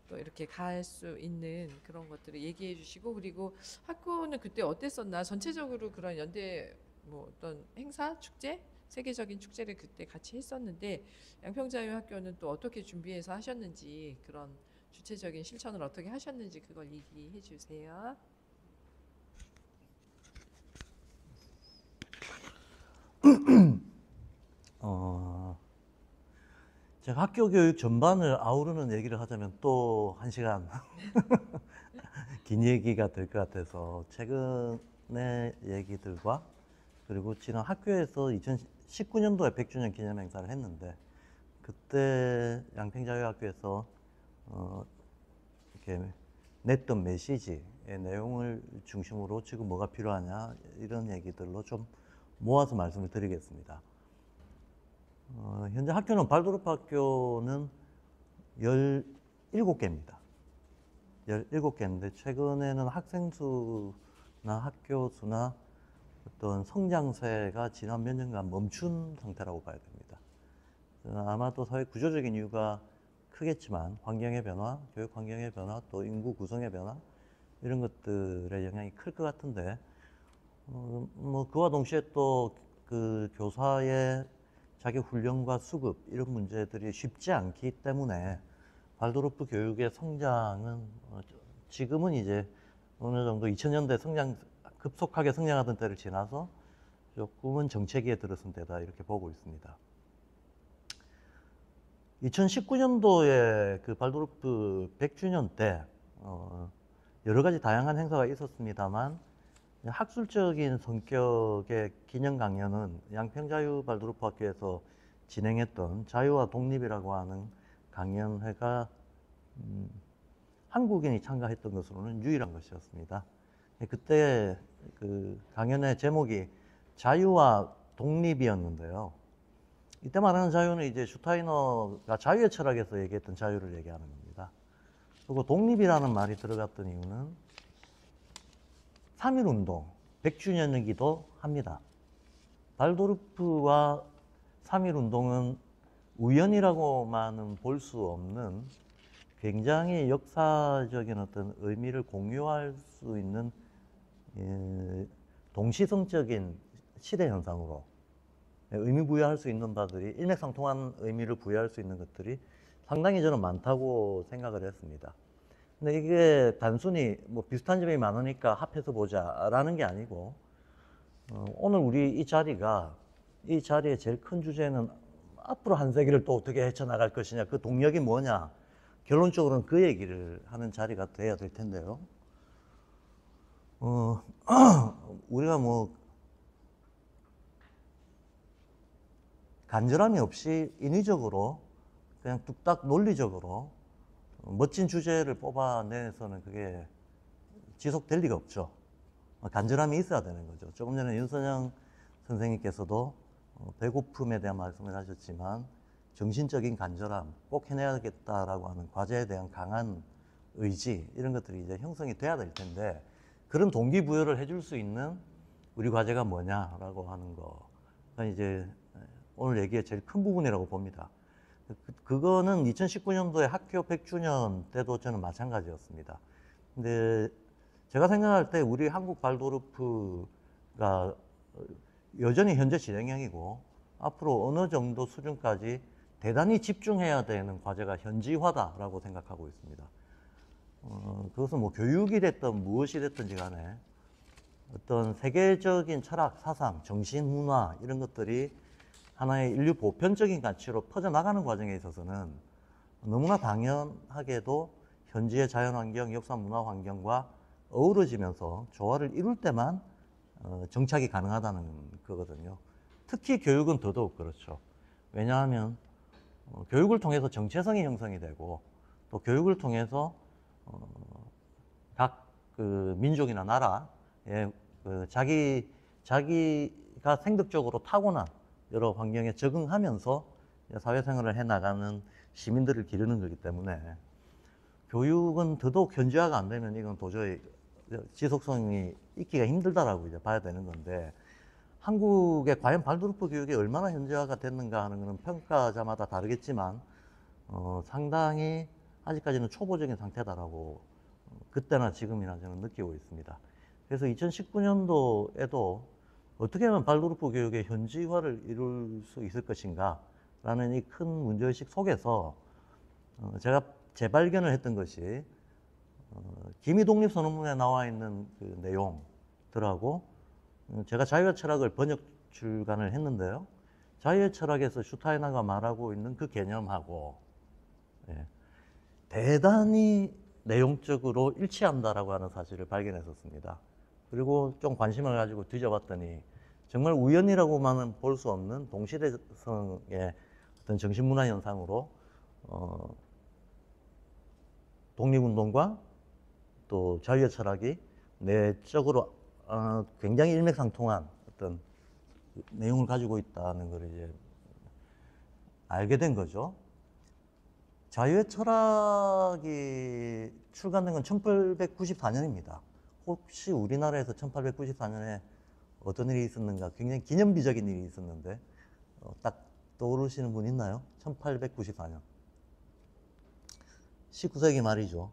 또 이렇게 갈 수 있는 그런 것들을 얘기해 주시고 그리고 학교는 그때 어땠었나 전체적으로 그런 연대 뭐 어떤 행사 축제 세계적인 축제를 그때 같이 했었는데 양평자유학교는 또 어떻게 준비해서 하셨는지 그런 주체적인 실천을 어떻게 하셨는지 그걸 얘기해 주세요. 제가 학교 교육 전반을 아우르는 얘기를 하자면 또 1시간 긴 얘기가 될 것 같아서 최근의 얘기들과 그리고 지난 학교에서 2019년도에 100주년 기념 행사를 했는데 그때 양평자유학교에서 이렇게 냈던 메시지의 내용을 중심으로 지금 뭐가 필요하냐 이런 얘기들로 좀 모아서 말씀을 드리겠습니다. 현재 학교는 발도르프 학교는 17개입니다. 17개인데 최근에는 학생 수나 학교 수나 어떤 성장세가 지난 몇 년간 멈춘 상태라고 봐야 됩니다. 아마도 사회 구조적인 이유가 크겠지만 환경의 변화, 교육 환경의 변화, 또 인구 구성의 변화 이런 것들의 영향이 클 것 같은데 뭐 그와 동시에 또 그 교사의 자기 훈련과 수급 이런 문제들이 쉽지 않기 때문에 발도르프 교육의 성장은 지금은 이제 어느 정도 2000년대 급속하게 성장하던 때를 지나서 조금은 정체기에 들어선 때다 이렇게 보고 있습니다. 2019년도에 그 발도르프 100주년 때 여러 가지 다양한 행사가 있었습니다만 학술적인 성격의 기념 강연은 양평자유 발도르프 학교에서 진행했던 자유와 독립이라고 하는 강연회가 한국인이 참가했던 것으로는 유일한 것이었습니다. 그때 그 강연의 제목이 자유와 독립이었는데요. 이때 말하는 자유는 이제 슈타이너가 자유의 철학에서 얘기했던 자유를 얘기하는 겁니다. 그리고 독립이라는 말이 들어갔던 이유는 3.1운동 100주년이기도 합니다. 발도르프와 3.1운동은 우연이라고만은 볼 수 없는 굉장히 역사적인 어떤 의미를 공유할 수 있는 동시성적인 시대 현상으로 의미 부여할 수 있는 바들이 일맥상통한 의미를 부여할 수 있는 것들이 상당히 저는 많다고 생각을 했습니다. 근데 이게 단순히 뭐 비슷한 점이 많으니까 합해서 보자라는 게 아니고 오늘 우리 이 자리의 제일 큰 주제는 앞으로 한 세기를 또 어떻게 헤쳐나갈 것이냐, 그 동력이 뭐냐, 결론적으로는 그 얘기를 하는 자리가 돼야 될 텐데요. 우리가 뭐 간절함이 없이 인위적으로 그냥 뚝딱 논리적으로 멋진 주제를 뽑아내서는 그게 지속될 리가 없죠. 간절함이 있어야 되는 거죠. 조금 전에 윤선영 선생님께서도 배고픔에 대한 말씀을 하셨지만 정신적인 간절함, 꼭 해내야겠다라고 하는 과제에 대한 강한 의지, 이런 것들이 이제 형성이 돼야 될 텐데, 그런 동기부여를 해줄 수 있는 우리 과제가 뭐냐라고 하는 거가 이제 오늘 얘기의 제일 큰 부분이라고 봅니다. 그거는 2019년도에 학교 100주년 때도 저는 마찬가지였습니다. 근데 제가 생각할 때 우리 한국 발도르프가 여전히 현재 진행형이고 앞으로 어느 정도 수준까지 대단히 집중해야 되는 과제가 현지화다라고 생각하고 있습니다. 그것은 뭐 교육이 됐든 무엇이 됐든지 간에 어떤 세계적인 철학, 사상, 정신, 문화 이런 것들이 하나의 인류 보편적인 가치로 퍼져나가는 과정에 있어서는 너무나 당연하게도 현지의 자연환경, 역사, 문화 환경과 어우러지면서 조화를 이룰 때만 정착이 가능하다는 거거든요. 특히 교육은 더더욱 그렇죠. 왜냐하면 교육을 통해서 정체성이 형성이 되고 또 교육을 통해서 각 그 민족이나 나라의 그 자기가 생득적으로 타고난 여러 환경에 적응하면서 사회생활을 해나가는 시민들을 기르는 거기 때문에 교육은 더더욱 현지화가 안 되면 이건 도저히 지속성이 있기가 힘들다라고 이제 봐야 되는 건데, 한국의 과연 발도르프 교육이 얼마나 현지화가 됐는가 하는 것은 평가자마다 다르겠지만 상당히 아직까지는 초보적인 상태다라고 그때나 지금이나 저는 느끼고 있습니다. 그래서 2019년도에도 어떻게 하면 발도르프 교육의 현지화를 이룰 수 있을 것인가 라는 이 큰 문제의식 속에서 제가 재발견을 했던 것이 기미독립선언문에 나와 있는 그 내용들하고 제가 자유와 철학을 번역 출간을 했는데요. 자유의 철학에서 슈타이너가 말하고 있는 그 개념하고 대단히 내용적으로 일치한다라고 하는 사실을 발견했었습니다. 그리고 좀 관심을 가지고 뒤져봤더니 정말 우연이라고만은 볼 수 없는 동시대성의 어떤 정신문화 현상으로 독립운동과 또 자유의 철학이 내적으로 굉장히 일맥상통한 어떤 내용을 가지고 있다는 걸 이제 알게 된 거죠. 자유의 철학이 출간된 건 1894년입니다. 혹시 우리나라에서 1894년에 어떤 일이 있었는가, 굉장히 기념비적인 일이 있었는데 딱 떠오르시는 분 있나요? 1894년 19세기 말이죠.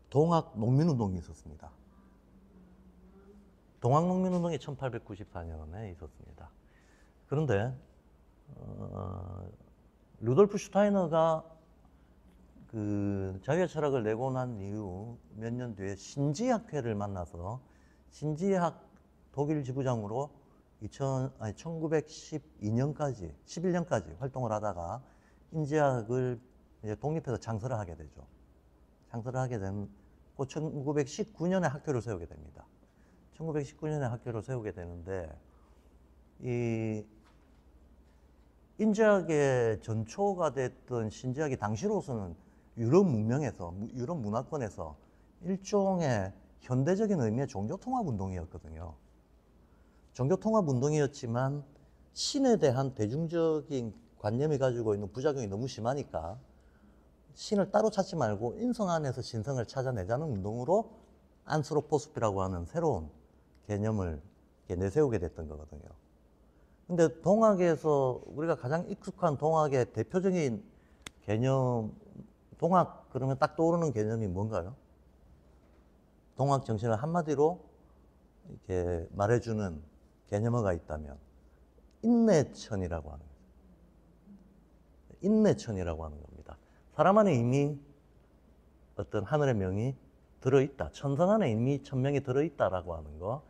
동학 농민운동이 있었습니다. 동학 농민운동이 1894년에 있었습니다. 그런데 루돌프 슈타이너가 그 자유의 철학을 내고 난 이후 몇 년 뒤에 신지학회를 만나서 신지학 독일 지부장으로 1912년까지 11년까지 활동을 하다가 인지학을 이제 독립해서 창설을 하게 되죠. 창설을 하게 된 1919년에 학교를 세우게 됩니다. 1919년에 학교를 세우게 되는데 이 인지학의 전초가 됐던 신지학이 당시로서는 유럽 문명에서, 유럽 문화권에서 일종의 현대적인 의미의 종교통합운동이었거든요. 종교통합운동이었지만 신에 대한 대중적인 관념이 가지고 있는 부작용이 너무 심하니까 신을 따로 찾지 말고 인성 안에서 신성을 찾아내자는 운동으로 안스로포스피라고 하는 새로운 개념을 내세우게 됐던 거거든요. 근데 동학에서 우리가 가장 익숙한 동학의 대표적인 개념, 동학 그러면 딱 떠오르는 개념이 뭔가요? 동학 정신을 한마디로 이렇게 말해주는 개념어가 있다면 인내천이라고 하는 거예요. 인내천이라고 하는 겁니다. 사람 안에 이미 어떤 하늘의 명이 들어있다. 천성 안에 이미 천명이 들어있다라고 하는 거.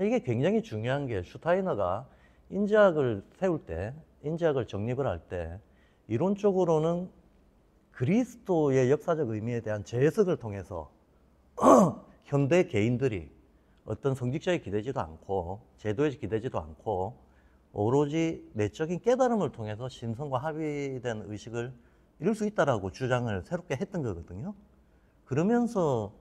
이게 굉장히 중요한 게 슈타이너가 인지학을 세울 때, 인지학을 정립을 할 때 이론적으로는 그리스도의 역사적 의미에 대한 재해석을 통해서 현대 개인들이 어떤 성직자에 기대지도 않고 제도에 기대지도 않고 오로지 내적인 깨달음을 통해서 신성과 합의된 의식을 이룰 수 있다라고 주장을 새롭게 했던 거거든요. 그러면서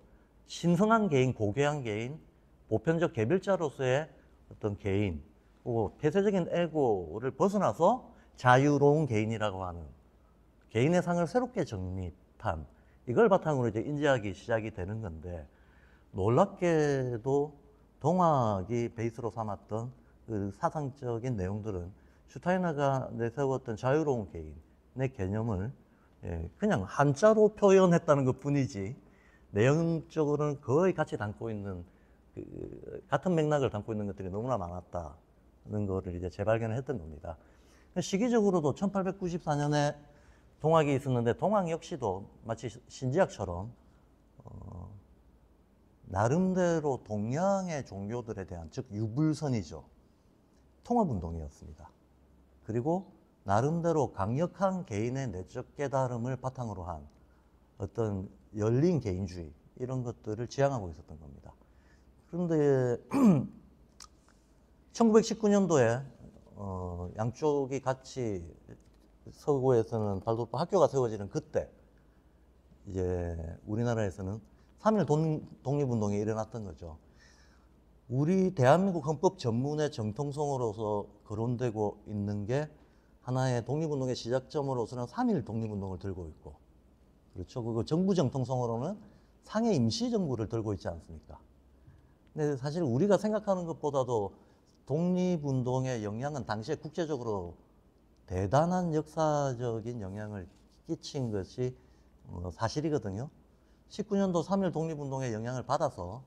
신성한 개인, 고귀한 개인, 보편적 개별자로서의 어떤 개인, 그리고 폐쇄적인 에고를 벗어나서 자유로운 개인이라고 하는 개인의 상을 새롭게 정립한 이걸 바탕으로 이제 인지학이 시작이 되는 건데, 놀랍게도 동학이 베이스로 삼았던 그 사상적인 내용들은 슈타이너가 내세웠던 자유로운 개인의 개념을 그냥 한자로 표현했다는 것 뿐이지 내용적으로는 거의 같이 담고 있는 같은 맥락을 담고 있는 것들이 너무나 많았다는 거를 이제 재발견을 했던 겁니다. 시기적으로도 1894년에 동학이 있었는데 동학 역시도 마치 신지학처럼 나름대로 동양의 종교들에 대한, 즉 유불선이죠, 통합운동이었습니다. 그리고 나름대로 강력한 개인의 내적 깨달음을 바탕으로 한 어떤 열린 개인주의 이런 것들을 지향하고 있었던 겁니다. 그런데 1919년도에 양쪽이 같이 서구에서는 발도파 학교가 세워지는 그때 이제 우리나라에서는 3.1 독립운동이 일어났던 거죠. 우리 대한민국 헌법 전문의 정통성으로서 거론되고 있는 게 하나의 독립운동의 시작점으로서는 3.1 독립운동을 들고 있고, 그렇죠. 그 정부 정통성으로는 상해 임시정부를 들고 있지 않습니까? 근데 사실 우리가 생각하는 것보다도 독립운동의 영향은 당시에 국제적으로 대단한 역사적인 영향을 끼친 것이 사실이거든요. 19년도 3.1 독립운동의 영향을 받아서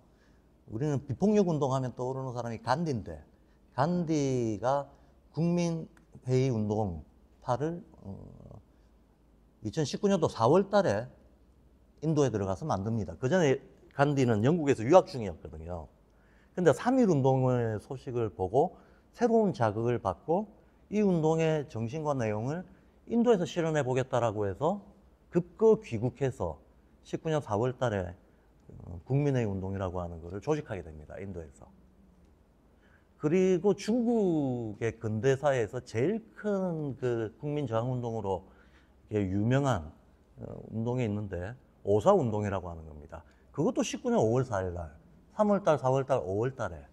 우리는 비폭력운동하면 떠오르는 사람이 간디인데, 간디가 국민회의 운동파를 2019년도 4월 달에 인도에 들어가서 만듭니다. 그 전에 간디는 영국에서 유학 중이었거든요. 근데 3.1 운동의 소식을 보고 새로운 자극을 받고 이 운동의 정신과 내용을 인도에서 실현해 보겠다라고 해서 급거 귀국해서 19년 4월 달에 국민회의 운동이라고 하는 것을 조직하게 됩니다. 인도에서. 그리고 중국의 근대사에서 제일 큰 그 국민저항운동으로 유명한 운동이 있는데 오사운동이라고 하는 겁니다. 그것도 19년 5월 4일 날, 3월달, 4월달, 5월달에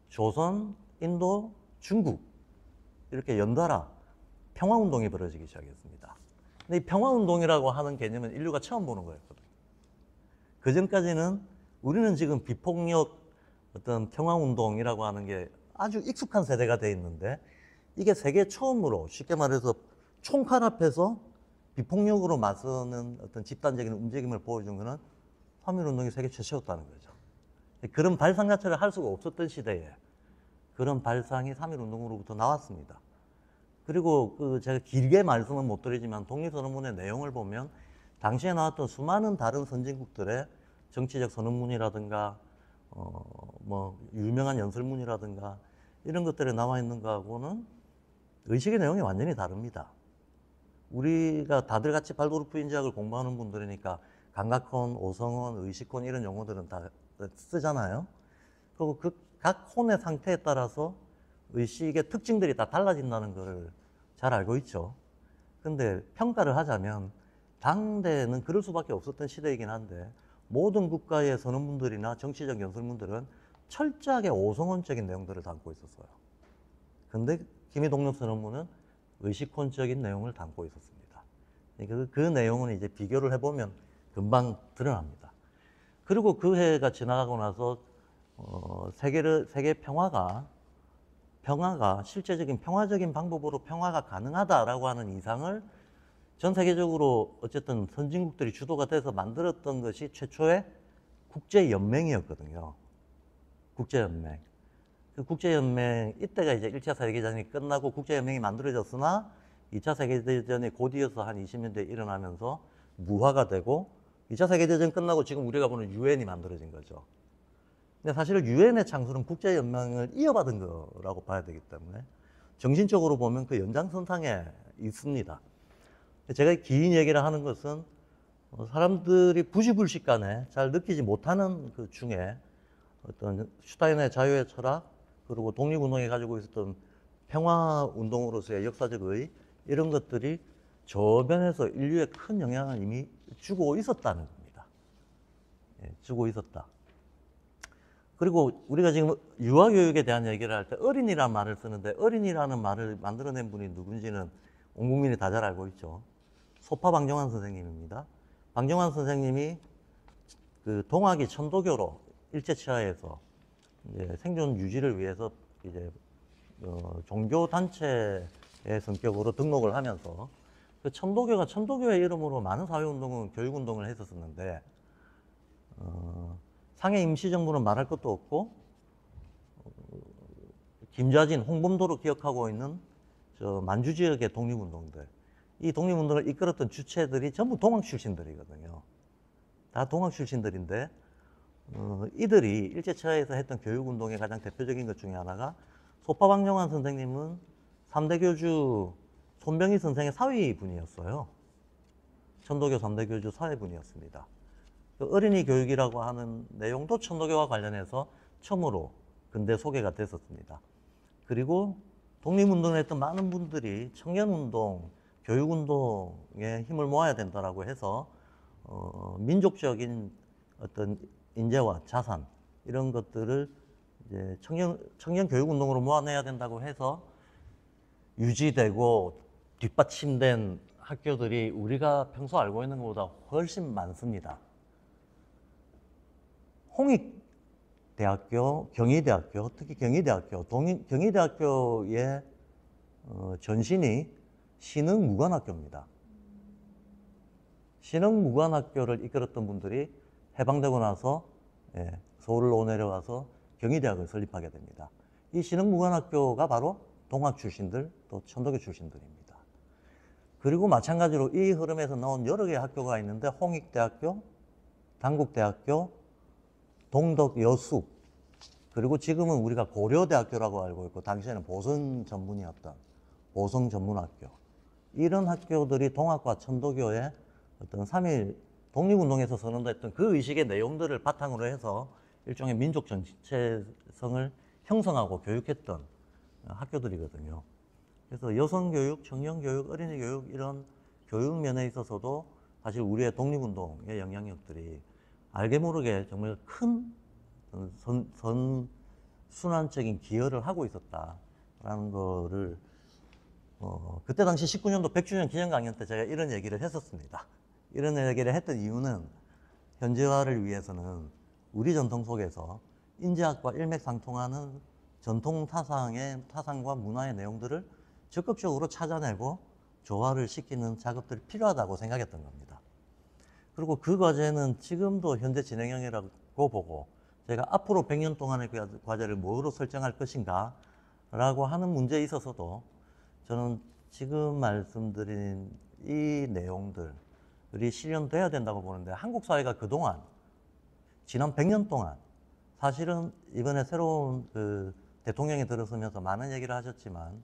조선, 인도, 중국 이렇게 연달아 평화운동이 벌어지기 시작했습니다. 근데 이 평화운동이라고 하는 개념은 인류가 처음 보는 거였거든요. 그 전까지는 우리는 지금 비폭력 어떤 평화운동이라고 하는 게 아주 익숙한 세대가 돼 있는데, 이게 세계 처음으로 쉽게 말해서 총칼 앞에서 비폭력으로 맞서는 어떤 집단적인 움직임을 보여준 거는 3.1 운동이 세계 최초였다는 거죠. 그런 발상 자체를 할 수가 없었던 시대에 그런 발상이 3.1 운동으로부터 나왔습니다. 그리고 제가 길게 말씀은 못 드리지만 독립선언문의 내용을 보면 당시에 나왔던 수많은 다른 선진국들의 정치적 선언문이라든가 뭐 유명한 연설문이라든가 이런 것들에 나와 있는 거하고는 의식의 내용이 완전히 다릅니다. 우리가 다들 같이 발도르프 인지학을 공부하는 분들이니까 감각혼, 오성혼, 의식혼 이런 용어들은 다 쓰잖아요. 그리고 각 혼의 상태에 따라서 의식의 특징들이 다 달라진다는 걸 잘 알고 있죠. 근데 평가를 하자면 당대는 그럴 수밖에 없었던 시대이긴 한데 모든 국가의 선언문들이나 정치적 연설문들은 철저하게 오성혼적인 내용들을 담고 있었어요. 근데 기미독립선언문은 의식혼적인 내용을 담고 있었습니다. 그 내용은 이제 비교를 해보면 금방 드러납니다. 그리고 그 해가 지나가고 나서 세계 평화가 실제적인 평화적인 방법으로 평화가 가능하다라고 하는 이상을 전 세계적으로 어쨌든 선진국들이 주도가 돼서 만들었던 것이 최초의 국제연맹이었거든요. 국제연맹. 그 국제연맹, 이때가 이제 1차 세계대전이 끝나고 국제연맹이 만들어졌으나 2차 세계대전이 곧이어서 한 20년대에 일어나면서 무화가 되고 2차 세계대전 끝나고 지금 우리가 보는 유엔이 만들어진 거죠. 근데 사실 유엔의 창설은 국제연맹을 이어받은 거라고 봐야 되기 때문에 정신적으로 보면 그 연장선상에 있습니다. 제가 긴 얘기를 하는 것은 사람들이 부시불식간에 잘 느끼지 못하는 그 중에 어떤 슈타인의 자유의 철학, 그리고 독립운동이 가지고 있었던 평화운동으로서의 역사적 의의, 이런 것들이 저변에서 인류에 큰 영향을 이미 주고 있었다는 겁니다. 예, 주고 있었다. 그리고 우리가 지금 유아교육에 대한 얘기를 할 때 어린이라는 말을 쓰는데, 어린이라는 말을 만들어낸 분이 누군지는 온 국민이 다 잘 알고 있죠. 소파 방정환 선생님입니다. 방정환 선생님이 그 동학이 천도교로 일제치하에서 이제 생존 유지를 위해서 이제 종교 단체의 성격으로 등록을 하면서 그 천도교가 천도교의 이름으로 많은 사회운동은 교육운동을 했었는데 상해 임시정부는 말할 것도 없고 김좌진, 홍범도로 기억하고 있는 저 만주 지역의 독립운동들, 이 독립운동을 이끌었던 주체들이 전부 동학 출신들이거든요. 다 동학 출신들인데 이들이 일제치하에서 했던 교육운동의 가장 대표적인 것 중에 하나가 소파방정환 선생님은 3대 교주 손병희 선생의 사위분이었어요. 천도교 3대 교주 사위분이었습니다. 그 어린이 교육이라고 하는 내용도 천도교와 관련해서 처음으로 근대 소개가 됐었습니다. 그리고 독립운동을 했던 많은 분들이 청년운동, 교육운동에 힘을 모아야 된다라고 해서 민족적인 어떤 인재와 자산, 이런 것들을 이제 청년 교육운동으로 모아내야 된다고 해서 유지되고 뒷받침된 학교들이 우리가 평소 알고 있는 것보다 훨씬 많습니다. 홍익대학교, 경희대학교, 특히 경희대학교, 경희대학교의 전신이 신흥무관학교입니다. 신흥무관학교를 이끌었던 분들이 해방되고 나서 서울을 오내려와서 경희대학을 설립하게 됩니다. 이 신흥무관학교가 바로 동학 출신들, 또 천도교 출신들입니다. 그리고 마찬가지로 이 흐름에서 나온 여러 개의 학교가 있는데 홍익대학교, 단국대학교, 동덕여수, 그리고 지금은 우리가 고려대학교라고 알고 있고 당시에는 보성 전문이었던 보성 전문학교, 이런 학교들이 동학과 천도교의 어떤 3.1 독립운동에서 선언됐던 그 의식의 내용들을 바탕으로 해서 일종의 민족 정체성을 형성하고 교육했던 학교들이거든요. 그래서 여성교육, 청년교육, 어린이교육, 이런 교육 면에 있어서도 사실 우리의 독립운동의 영향력들이 알게 모르게 정말 큰 선순환적인 기여를 하고 있었다라는 거를 그때 당시 19년도 100주년 기념 강연 때 제가 이런 얘기를 했었습니다. 이런 얘기를 했던 이유는 현재화를 위해서는 우리 전통 속에서 인지학과 일맥상통하는 전통 타상과 문화의 내용들을 적극적으로 찾아내고 조화를 시키는 작업들이 필요하다고 생각했던 겁니다. 그리고 그 과제는 지금도 현재 진행형이라고 보고, 제가 앞으로 100년 동안의 과제를 뭐로 설정할 것인가 라고 하는 문제에 있어서도 저는 지금 말씀드린 이 내용들이 실현돼야 된다고 보는데, 한국 사회가 그동안 지난 100년 동안 사실은 이번에 새로운 그 대통령이 들어서면서 많은 얘기를 하셨지만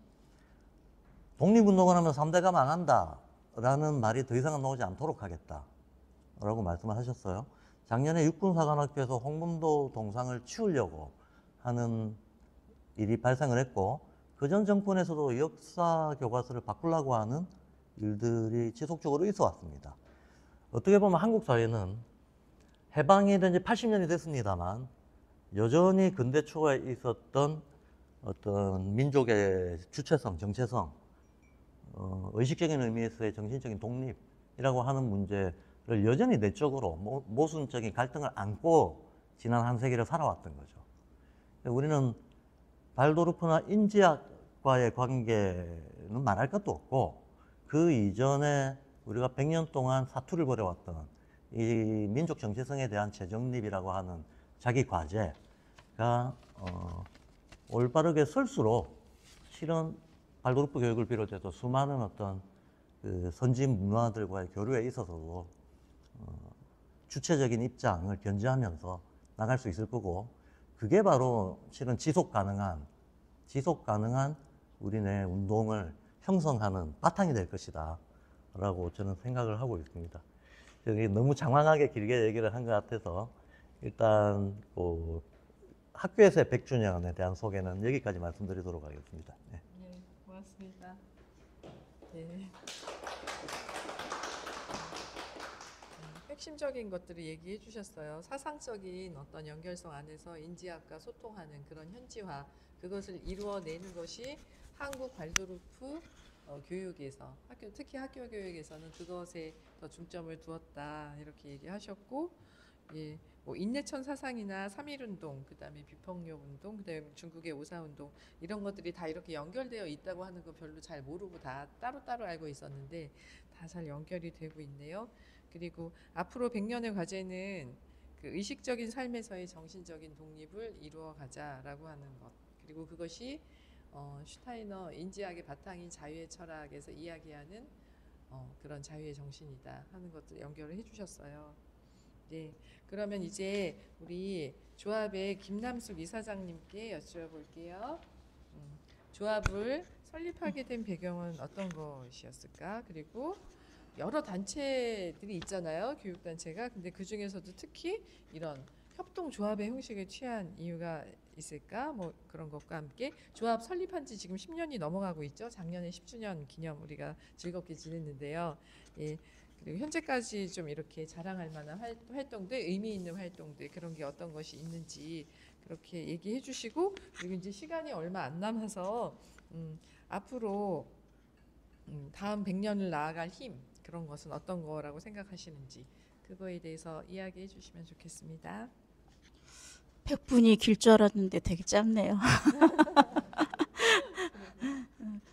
독립운동을 하면 3대가 망한다 라는 말이 더 이상은 나오지 않도록 하겠다 라고 말씀을 하셨어요. 작년에 육군사관학교에서 홍범도 동상을 치우려고 하는 일이 발생을 했고, 그전 정권에서도 역사 교과서를 바꾸려고 하는 일들이 지속적으로 있어 왔습니다. 어떻게 보면 한국 사회는 해방이 된 지 80년이 됐습니다만 여전히 근대 초에 있었던 어떤 민족의 주체성, 정체성, 의식적인 의미에서의 정신적인 독립이라고 하는 문제를 여전히 내적으로 모순적인 갈등을 안고 지난 한 세기를 살아왔던 거죠. 우리는 발도르프나 인지학과의 관계는 말할 것도 없고, 그 이전에 우리가 100년 동안 사투를 벌여왔던 이 민족 정체성에 대한 재정립이라고 하는 자기 과제가 올바르게 설수록 실은 발도르프 교육을 비롯해서 수많은 어떤 그 선진 문화들과의 교류에 있어서도 주체적인 입장을 견지하면서 나갈 수 있을 거고, 그게 바로 실은 지속 가능한 우리네 운동을 형성하는 바탕이 될 것이다 라고 저는 생각을 하고 있습니다. 너무 장황하게 길게 얘기를 한 것 같아서 일단 학교에서의 100주년에 대한 소개는 여기까지 말씀드리도록 하겠습니다. 네. 네, 고맙습니다. 네. 핵심적인 것들을 얘기해 주셨어요. 사상적인 어떤 연결성 안에서 인지학과 소통하는 그런 현지화, 그것을 이루어내는 것이 한국 발도르프 교육에서, 특히 학교 교육에서는 그것에 더 중점을 두었다 이렇게 얘기하셨고, 예, 뭐 인내천 사상이나 3.1운동, 그다음에 비폭력 운동, 그다음에 중국의 오사운동, 이런 것들이 다 이렇게 연결되어 있다고 하는 거 별로 잘 모르고 다 따로따로 알고 있었는데 다 잘 연결이 되고 있네요. 그리고 앞으로 100년의 과제는 그 의식적인 삶에서의 정신적인 독립을 이루어 가자라고 하는 것, 그리고 그것이 슈타이너 인지학의 바탕인 자유의 철학에서 이야기하는 그런 자유의 정신이다 하는 것들 연결을 해주셨어요. 네, 그러면 이제 우리 조합의 김남숙 이사장님께 여쭤볼게요. 조합을 설립하게 된 배경은 어떤 것이었을까? 그리고 여러 단체들이 있잖아요, 교육단체가. 근데 그 중에서도 특히 이런 협동조합의 형식을 취한 이유가 있을까? 뭐 그런 것과 함께 조합 설립한 지 지금 10년이 넘어가고 있죠. 작년에 10주년 기념 우리가 즐겁게 지냈는데요. 예, 그리고 현재까지 좀 이렇게 자랑할 만한 활동들, 의미 있는 활동들, 그런 게 어떤 것이 있는지 그렇게 얘기해 주시고, 그리고 이제 시간이 얼마 안 남아서 앞으로 다음 100년을 나아갈 힘, 그런 것은 어떤 거라고 생각하시는지 그거에 대해서 이야기해 주시면 좋겠습니다. 100분이 길 줄 알았는데 되게 짧네요.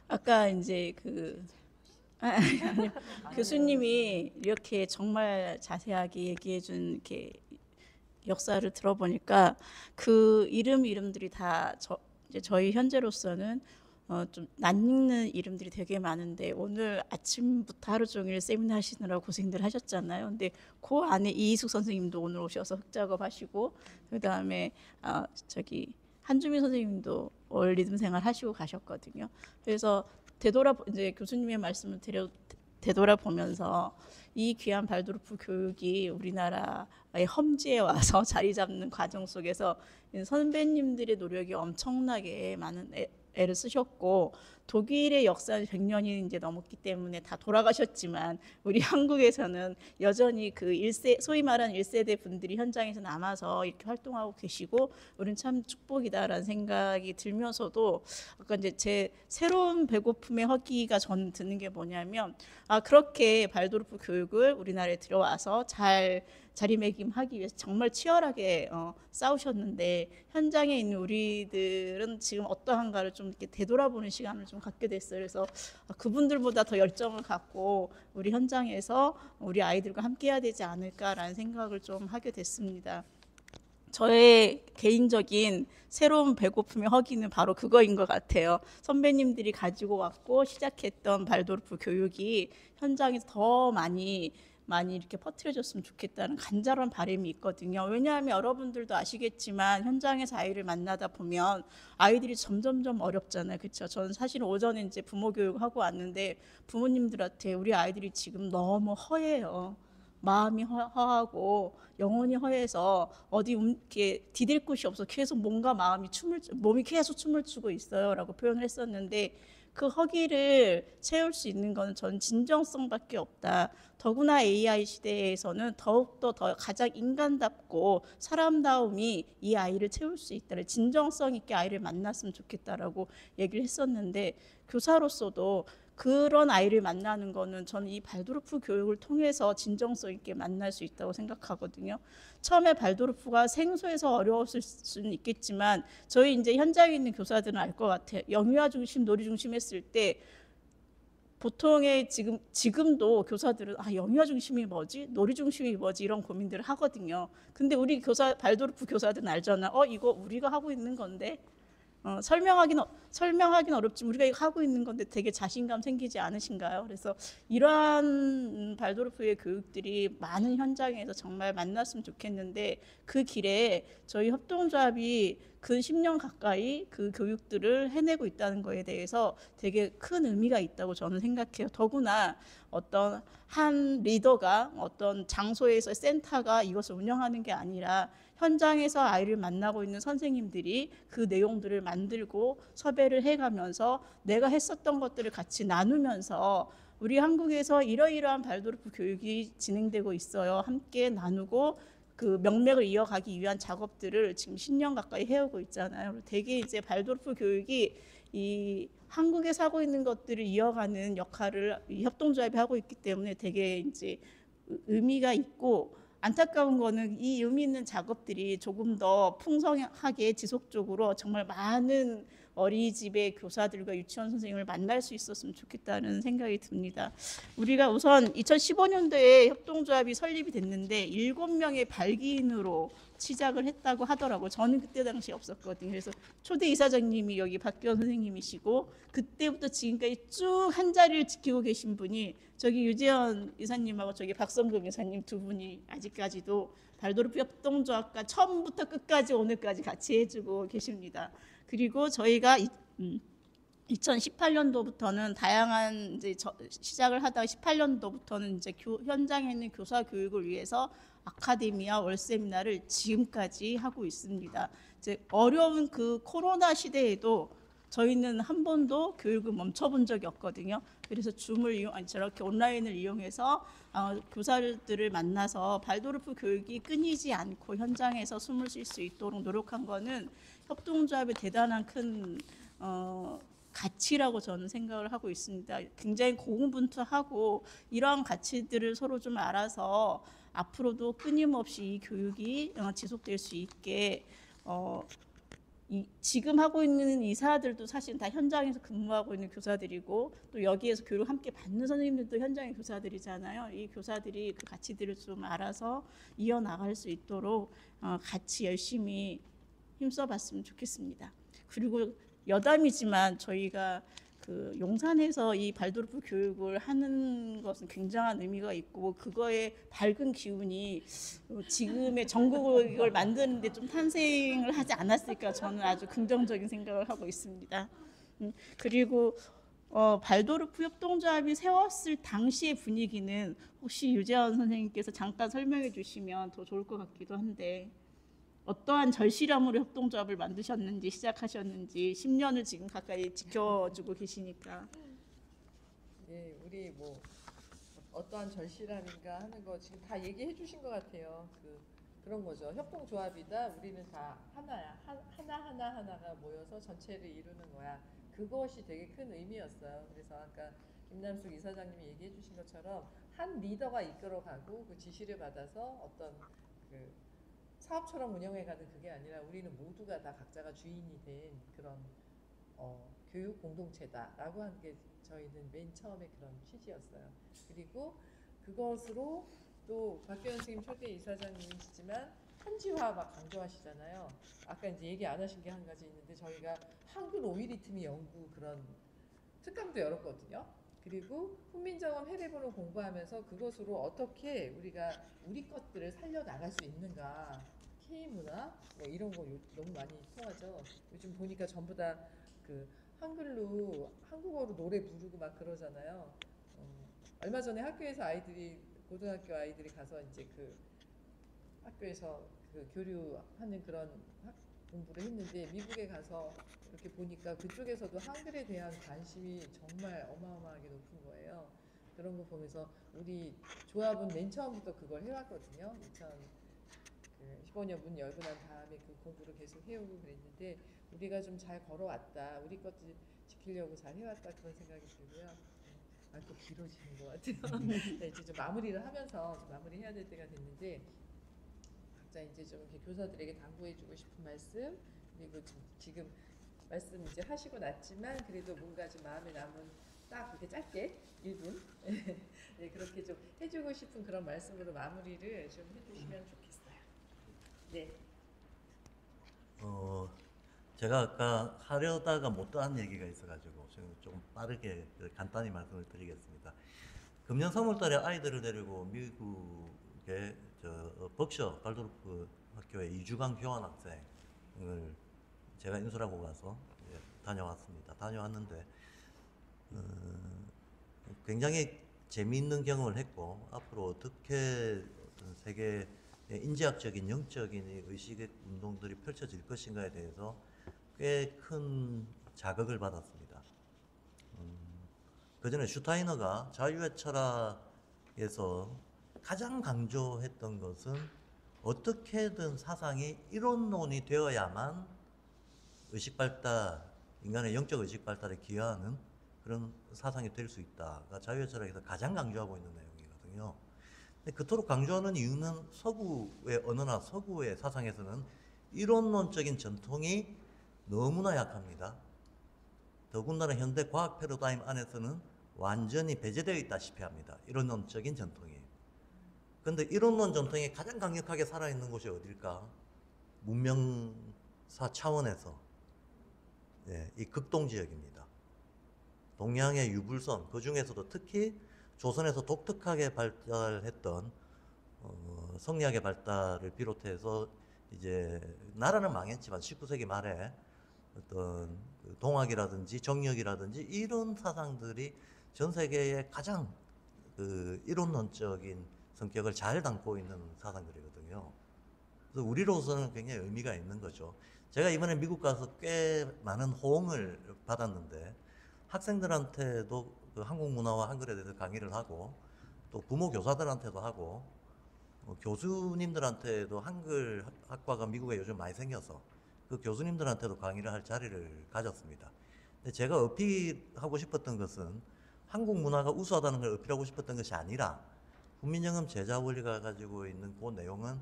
아까 이제 아니요. 교수님이 이렇게 정말 자세하게 얘기해 준 이렇게 역사를 들어보니까 그 이름들이 다 이제 저희 현재로서는 좀 낯익는 이름들이 되게 많은데, 오늘 아침부터 하루 종일 세미나 하시느라 고생들 하셨잖아요. 근데 그 안에 이희숙 선생님도 오늘 오셔서 흑작업 하시고, 그다음에 저기 한주민 선생님도 리듬 생활 하시고 가셨거든요. 그래서 이제 교수님의 말씀을 되돌아보면서 이 귀한 발도르프 교육이 우리나라의 험지에 와서 자리 잡는 과정 속에서 선배님들의 노력이 엄청나게 많은 애를 쓰셨고, 독일의 역사는 100년이 이제 넘었기 때문에 다 돌아가셨지만 우리 한국에서는 여전히 그 소위 말하는 1세대 분들이 현장에서 남아서 이렇게 활동하고 계시고, 우리는 참 축복이다라는 생각이 들면서도, 아까 이제 제 새로운 배고픔의 허기가 전 드는 게 뭐냐면, 그렇게 발도르프 교육을 우리나라에 들어와서 잘 자리매김하기 위해서 정말 치열하게 싸우셨는데, 현장에 있는 우리들은 지금 어떠한가를 좀 이렇게 되돌아보는 시간을 좀 갖게 됐어요. 그래서 그분들보다 더 열정을 갖고 우리 현장에서 우리 아이들과 함께 해야 되지 않을까라는 생각을 좀 하게 됐습니다. 저의 개인적인 새로운 배고픔의 허기는 바로 그거인 것 같아요. 선배님들이 가지고 왔고 시작했던 발도르프 교육이 현장에서 더 많이 이렇게 퍼뜨려졌으면 좋겠다는 간절한 바람이 있거든요. 왜냐하면 여러분들도 아시겠지만 현장에서 아이를 만나다 보면 아이들이 점점점 어렵잖아요. 그렇죠? 저는 사실 오전에 이제 부모 교육을 하고 왔는데 부모님들한테 우리 아이들이 지금 너무 허해요. 마음이 허하고 영혼이 허해서 어디 이렇게 디딜 곳이 없어 계속 몸과 몸이 계속 춤을 추고 있어요라고 표현을 했었는데, 그 허기를 채울 수 있는 건 전 진정성밖에 없다. 더구나 AI 시대에서는 더욱더 가장 인간답고 사람다움이 이 아이를 채울 수 있다. 진정성 있게 아이를 만났으면 좋겠다라고 얘기를 했었는데, 교사로서도 그런 아이를 만나는 거는 저는 이 발도르프 교육을 통해서 진정성 있게 만날 수 있다고 생각하거든요. 처음에 발도르프가 생소해서 어려웠을 수는 있겠지만 저희 이제 현장에 있는 교사들은 알 것 같아요. 영유아 중심, 놀이 중심 했을 때 보통의 지금도 교사들은 영유아 중심이 뭐지, 놀이 중심이 뭐지 이런 고민들을 하거든요. 근데 우리 교사 발도르프 교사들은 알잖아. 이거 우리가 하고 있는 건데 설명하긴 어렵지만 우리가 이거 하고 있는 건데 되게 자신감 생기지 않으신가요? 그래서 이러한 발도르프의 교육들이 많은 현장에서 정말 만났으면 좋겠는데 그 길에 저희 협동조합이 근 10년 가까이 그 교육들을 해내고 있다는 거에 대해서 되게 큰 의미가 있다고 저는 생각해요. 더구나 어떤 한 리더가 어떤 장소에서 센터가 이것을 운영하는 게 아니라 현장에서 아이를 만나고 있는 선생님들이 그 내용들을 만들고 섭외를 해가면서 내가 했었던 것들을 같이 나누면서 우리 한국에서 이러이러한 발도르프 교육이 진행되고 있어요. 함께 나누고 그 명맥을 이어가기 위한 작업들을 지금 10년 가까이 해오고 있잖아요. 되게 이제 발도르프 교육이 이 한국에서 하고 있는 것들을 이어가는 역할을 이 협동조합이 하고 있기 때문에 되게 이제 의미가 있고, 안타까운 거는 이 의미 있는 작업들이 조금 더 풍성하게 지속적으로 정말 많은 어린이집의 교사들과 유치원 선생님을 만날 수 있었으면 좋겠다는 생각이 듭니다. 우리가 우선 2015년도에 협동조합이 설립이 됐는데 7명의 발기인으로 시작을 했다고 하더라고요. 저는 그때 당시 없었거든요. 그래서 초대 이사장님이 여기 박기원 선생님이시고, 그때부터 지금까지 쭉 한 자리를 지키고 계신 분이 저기 유재현 이사님하고 저기 박성금 이사님 두 분이 아직까지도 발도르프 협동조합과 처음부터 끝까지 오늘까지 같이 해주고 계십니다. 그리고 저희가 2018년도부터는 다양한 이제 시작을 하다가 18년도부터는 이제 현장에 있는 교사 교육을 위해서 아카데미아 월세미나를 지금까지 하고 있습니다. 이제 어려운 그 코로나 시대에도 저희는 한 번도 교육을 멈춰본 적이 없거든요. 그래서 저렇게 온라인을 이용해서 교사들을 만나서 발도르프 교육이 끊이지 않고 현장에서 숨을 쉴 수 있도록 노력한 거는 협동조합의 대단한 큰 가치라고 저는 생각을 하고 있습니다. 굉장히 고군분투하고 이러한 가치들을 서로 좀 알아서 앞으로도 끊임없이 이 교육이 지속될 수 있게 지금 하고 있는 이사들도 사실 다 현장에서 근무하고 있는 교사들이고, 또 여기에서 교육을 함께 받는 선생님들도 현장의 교사들이잖아요. 이 교사들이 그 가치들을 좀 알아서 이어나갈 수 있도록 같이 열심히 힘써봤으면 좋겠습니다. 그리고 여담이지만 저희가 그 용산에서 이 발도르프 교육을 하는 것은 굉장한 의미가 있고, 그거의 밝은 기운이 지금의 전국을 만드는데 좀 탄생을 하지 않았을까, 저는 아주 긍정적인 생각을 하고 있습니다. 그리고 발도르프 협동조합이 세웠을 당시의 분위기는 혹시 유재원 선생님께서 잠깐 설명해 주시면 더 좋을 것 같기도 한데, 어떠한 절실함으로 협동조합을 만드셨는지, 시작하셨는지 10년을 지금 가까이 지켜주고 계시니까. 예, 우리 뭐 어떠한 절실함인가 하는 거 지금 다 얘기해 주신 것 같아요. 그런 거죠. 협동조합이다. 우리는 다 하나야. 하나가 모여서 전체를 이루는 거야. 그것이 되게 큰 의미였어요. 그래서 아까 김남숙 이사장님이 얘기해 주신 것처럼 한 리더가 이끌어가고 그 지시를 받아서 어떤 그 사업처럼 운영해가는 그게 아니라 우리는 모두가 다 각자가 주인이 된 그런 교육 공동체다라고 하는 게 저희는 맨 처음에 그런 취지였어요. 그리고 그것으로 또 박기원 선생님 초대 이사장님이시지만 현지화 막 강조하시잖아요. 아까 이제 얘기 안 하신 게 한 가지 있는데, 저희가 한글 오이리트미 연구 그런 특강도 열었거든요. 그리고 훈민정음 해례본을 공부하면서 그것으로 어떻게 우리가 우리 것들을 살려나갈 수 있는가, K문화 뭐 이런 거 너무 많이 통하죠. 요즘 보니까 전부 다 그 한국어로 노래 부르고 막 그러잖아요. 얼마 전에 학교에서 고등학교 아이들이 가서 이제 그 학교에서 그 교류하는 그런 공부를 했는데, 미국에 가서 이렇게 보니까 그쪽에서도 한글에 대한 관심이 정말 어마어마하게 높은 거예요. 그런 거 보면서 우리 조합은 맨 처음부터 그걸 해왔거든요. 2015년 문 열고 난 다음에 그 공부를 계속 해오고 그랬는데, 우리가 좀 잘 걸어왔다, 우리 것도 지키려고 잘 해왔다, 그런 생각이 들고요. 또 길어지는 것 같아요. 네, 이제 좀 마무리를 하면서 좀 마무리해야 될 때가 됐는데, 각자 이제 좀 이렇게 교사들에게 당부해주고 싶은 말씀, 그리고 지금 말씀 이제 하시고 났지만 그래도 뭔가 좀 마음에 남은 딱 이렇게 짧게 1분 네, 그렇게 좀 해주고 싶은 그런 말씀으로 마무리를 좀 해주시면 좋겠어요. 네. 제가 아까 하려다가 못한 얘기가 있어가지고 지금 좀 빠르게 간단히 말씀을 드리겠습니다. 금년 3월달에 아이들을 데리고 미국의 벅셔 발도르프 학교에 2주간 교환 학생을 제가 인솔하고 가서 다녀왔습니다. 다녀왔는데 굉장히 재미있는 경험을 했고 앞으로 어떻게 어떤 세계의 인지학적인 영적인 의식의 운동들이 펼쳐질 것인가에 대해서 꽤 큰 자극을 받았습니다. 그 전에 슈타이너가 자유의 철학에서 가장 강조했던 것은 어떻게든 사상이 이론론이 되어야만 의식 발달, 인간의 영적 의식 발달에 기여하는 그런 사상이 될 수 있다가 자유의 철학에서 가장 강조하고 있는 내용이거든요. 근데 그토록 강조하는 이유는 서구의 언어나 서구의 사상에서는 이론론적인 전통이 너무나 약합니다. 더군다나 현대 과학 패러다임 안에서는 완전히 배제되어 있다시피 합니다. 이론론적인 전통이. 근데 이론론 전통이 가장 강력하게 살아있는 곳이 어딜까? 문명사 차원에서 이 극동 지역입니다. 동양의 유불선, 그 중에서도 특히 조선에서 독특하게 발달했던 성리학의 발달을 비롯해서 이제 나라는 망했지만 19세기 말에 어떤 동학이라든지 정력이라든지 이런 사상들이 전 세계에 가장 그 이론론적인 성격을 잘 담고 있는 사상들이거든요. 그래서 우리로서는 굉장히 의미가 있는 거죠. 제가 이번에 미국 가서 꽤 많은 호응을 받았는데 학생들한테도 그 한국 문화와 한글에 대해서 강의를 하고 또 부모 교사들한테도 하고 교수님들한테도 한글 학과가 미국에 요즘 많이 생겨서 그 교수님들한테도 강의를 할 자리를 가졌습니다. 근데 제가 어필하고 싶었던 것은 한국 문화가 우수하다는 걸 어필하고 싶었던 것이 아니라 국민연금 제자 원리가 가지고 있는 그 내용은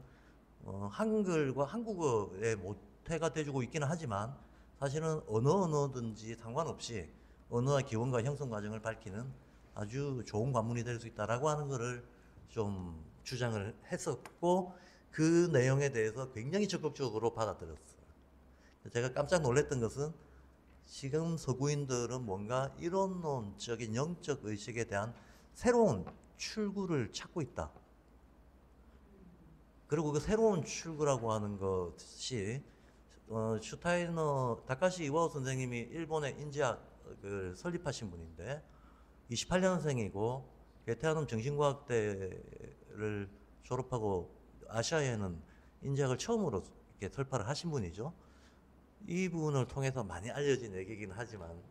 한글과 한국어의 모태가 돼주고 있기는 하지만 사실은 어느 언어든지 상관없이 언어의 기원과 형성 과정을 밝히는 아주 좋은 관문이 될 수 있다라고 하는 것을 좀 주장을 했었고 그 내용에 대해서 굉장히 적극적으로 받아들였어요. 제가 깜짝 놀랐던 것은 지금 서구인들은 뭔가 이론론적인 영적 의식에 대한 새로운 출구를 찾고 있다. 그리고 그 새로운 출구라고 하는 것이 슈타이너 다카시 이와오 선생님이 일본의 인지학을 설립하신 분인데 28년생이고 게테아눔 정신과학대를 졸업하고 아시아에는 인지학을 처음으로 이렇게 설파를 하신 분이죠. 이분을 통해서 많이 알려진 얘기이긴 하지만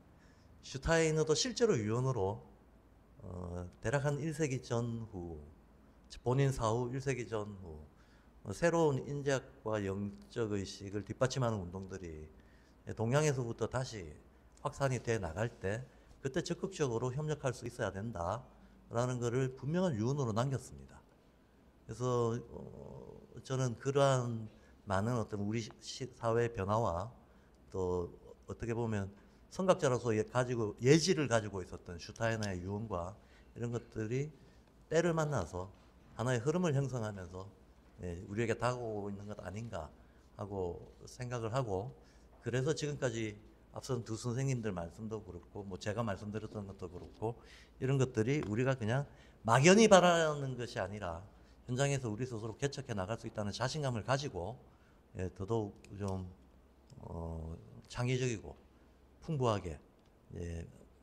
슈타이너도 실제로 유언으로 대략 한 1세기 전후 본인 사후 1세기 전후 새로운 인지학과 영적 의식을 뒷받침하는 운동들이 동양에서부터 다시 확산이 돼 나갈 때 그때 적극적으로 협력할 수 있어야 된다라는 것을 분명한 유언으로 남겼습니다. 그래서 저는 그러한 많은 어떤 우리 사회의 변화와 또 어떻게 보면 선각자로서 가지고 예지를 가지고 있었던 슈타이너의 유언과 이런 것들이 때를 만나서 하나의 흐름을 형성하면서 우리에게 다가오고 있는 것 아닌가 하고 생각을 하고 그래서 지금까지 앞선 두 선생님들 말씀도 그렇고 뭐 제가 말씀드렸던 것도 그렇고 이런 것들이 우리가 그냥 막연히 바라는 것이 아니라 현장에서 우리 스스로 개척해 나갈 수 있다는 자신감을 가지고 더더욱 좀 창의적이고 풍부하게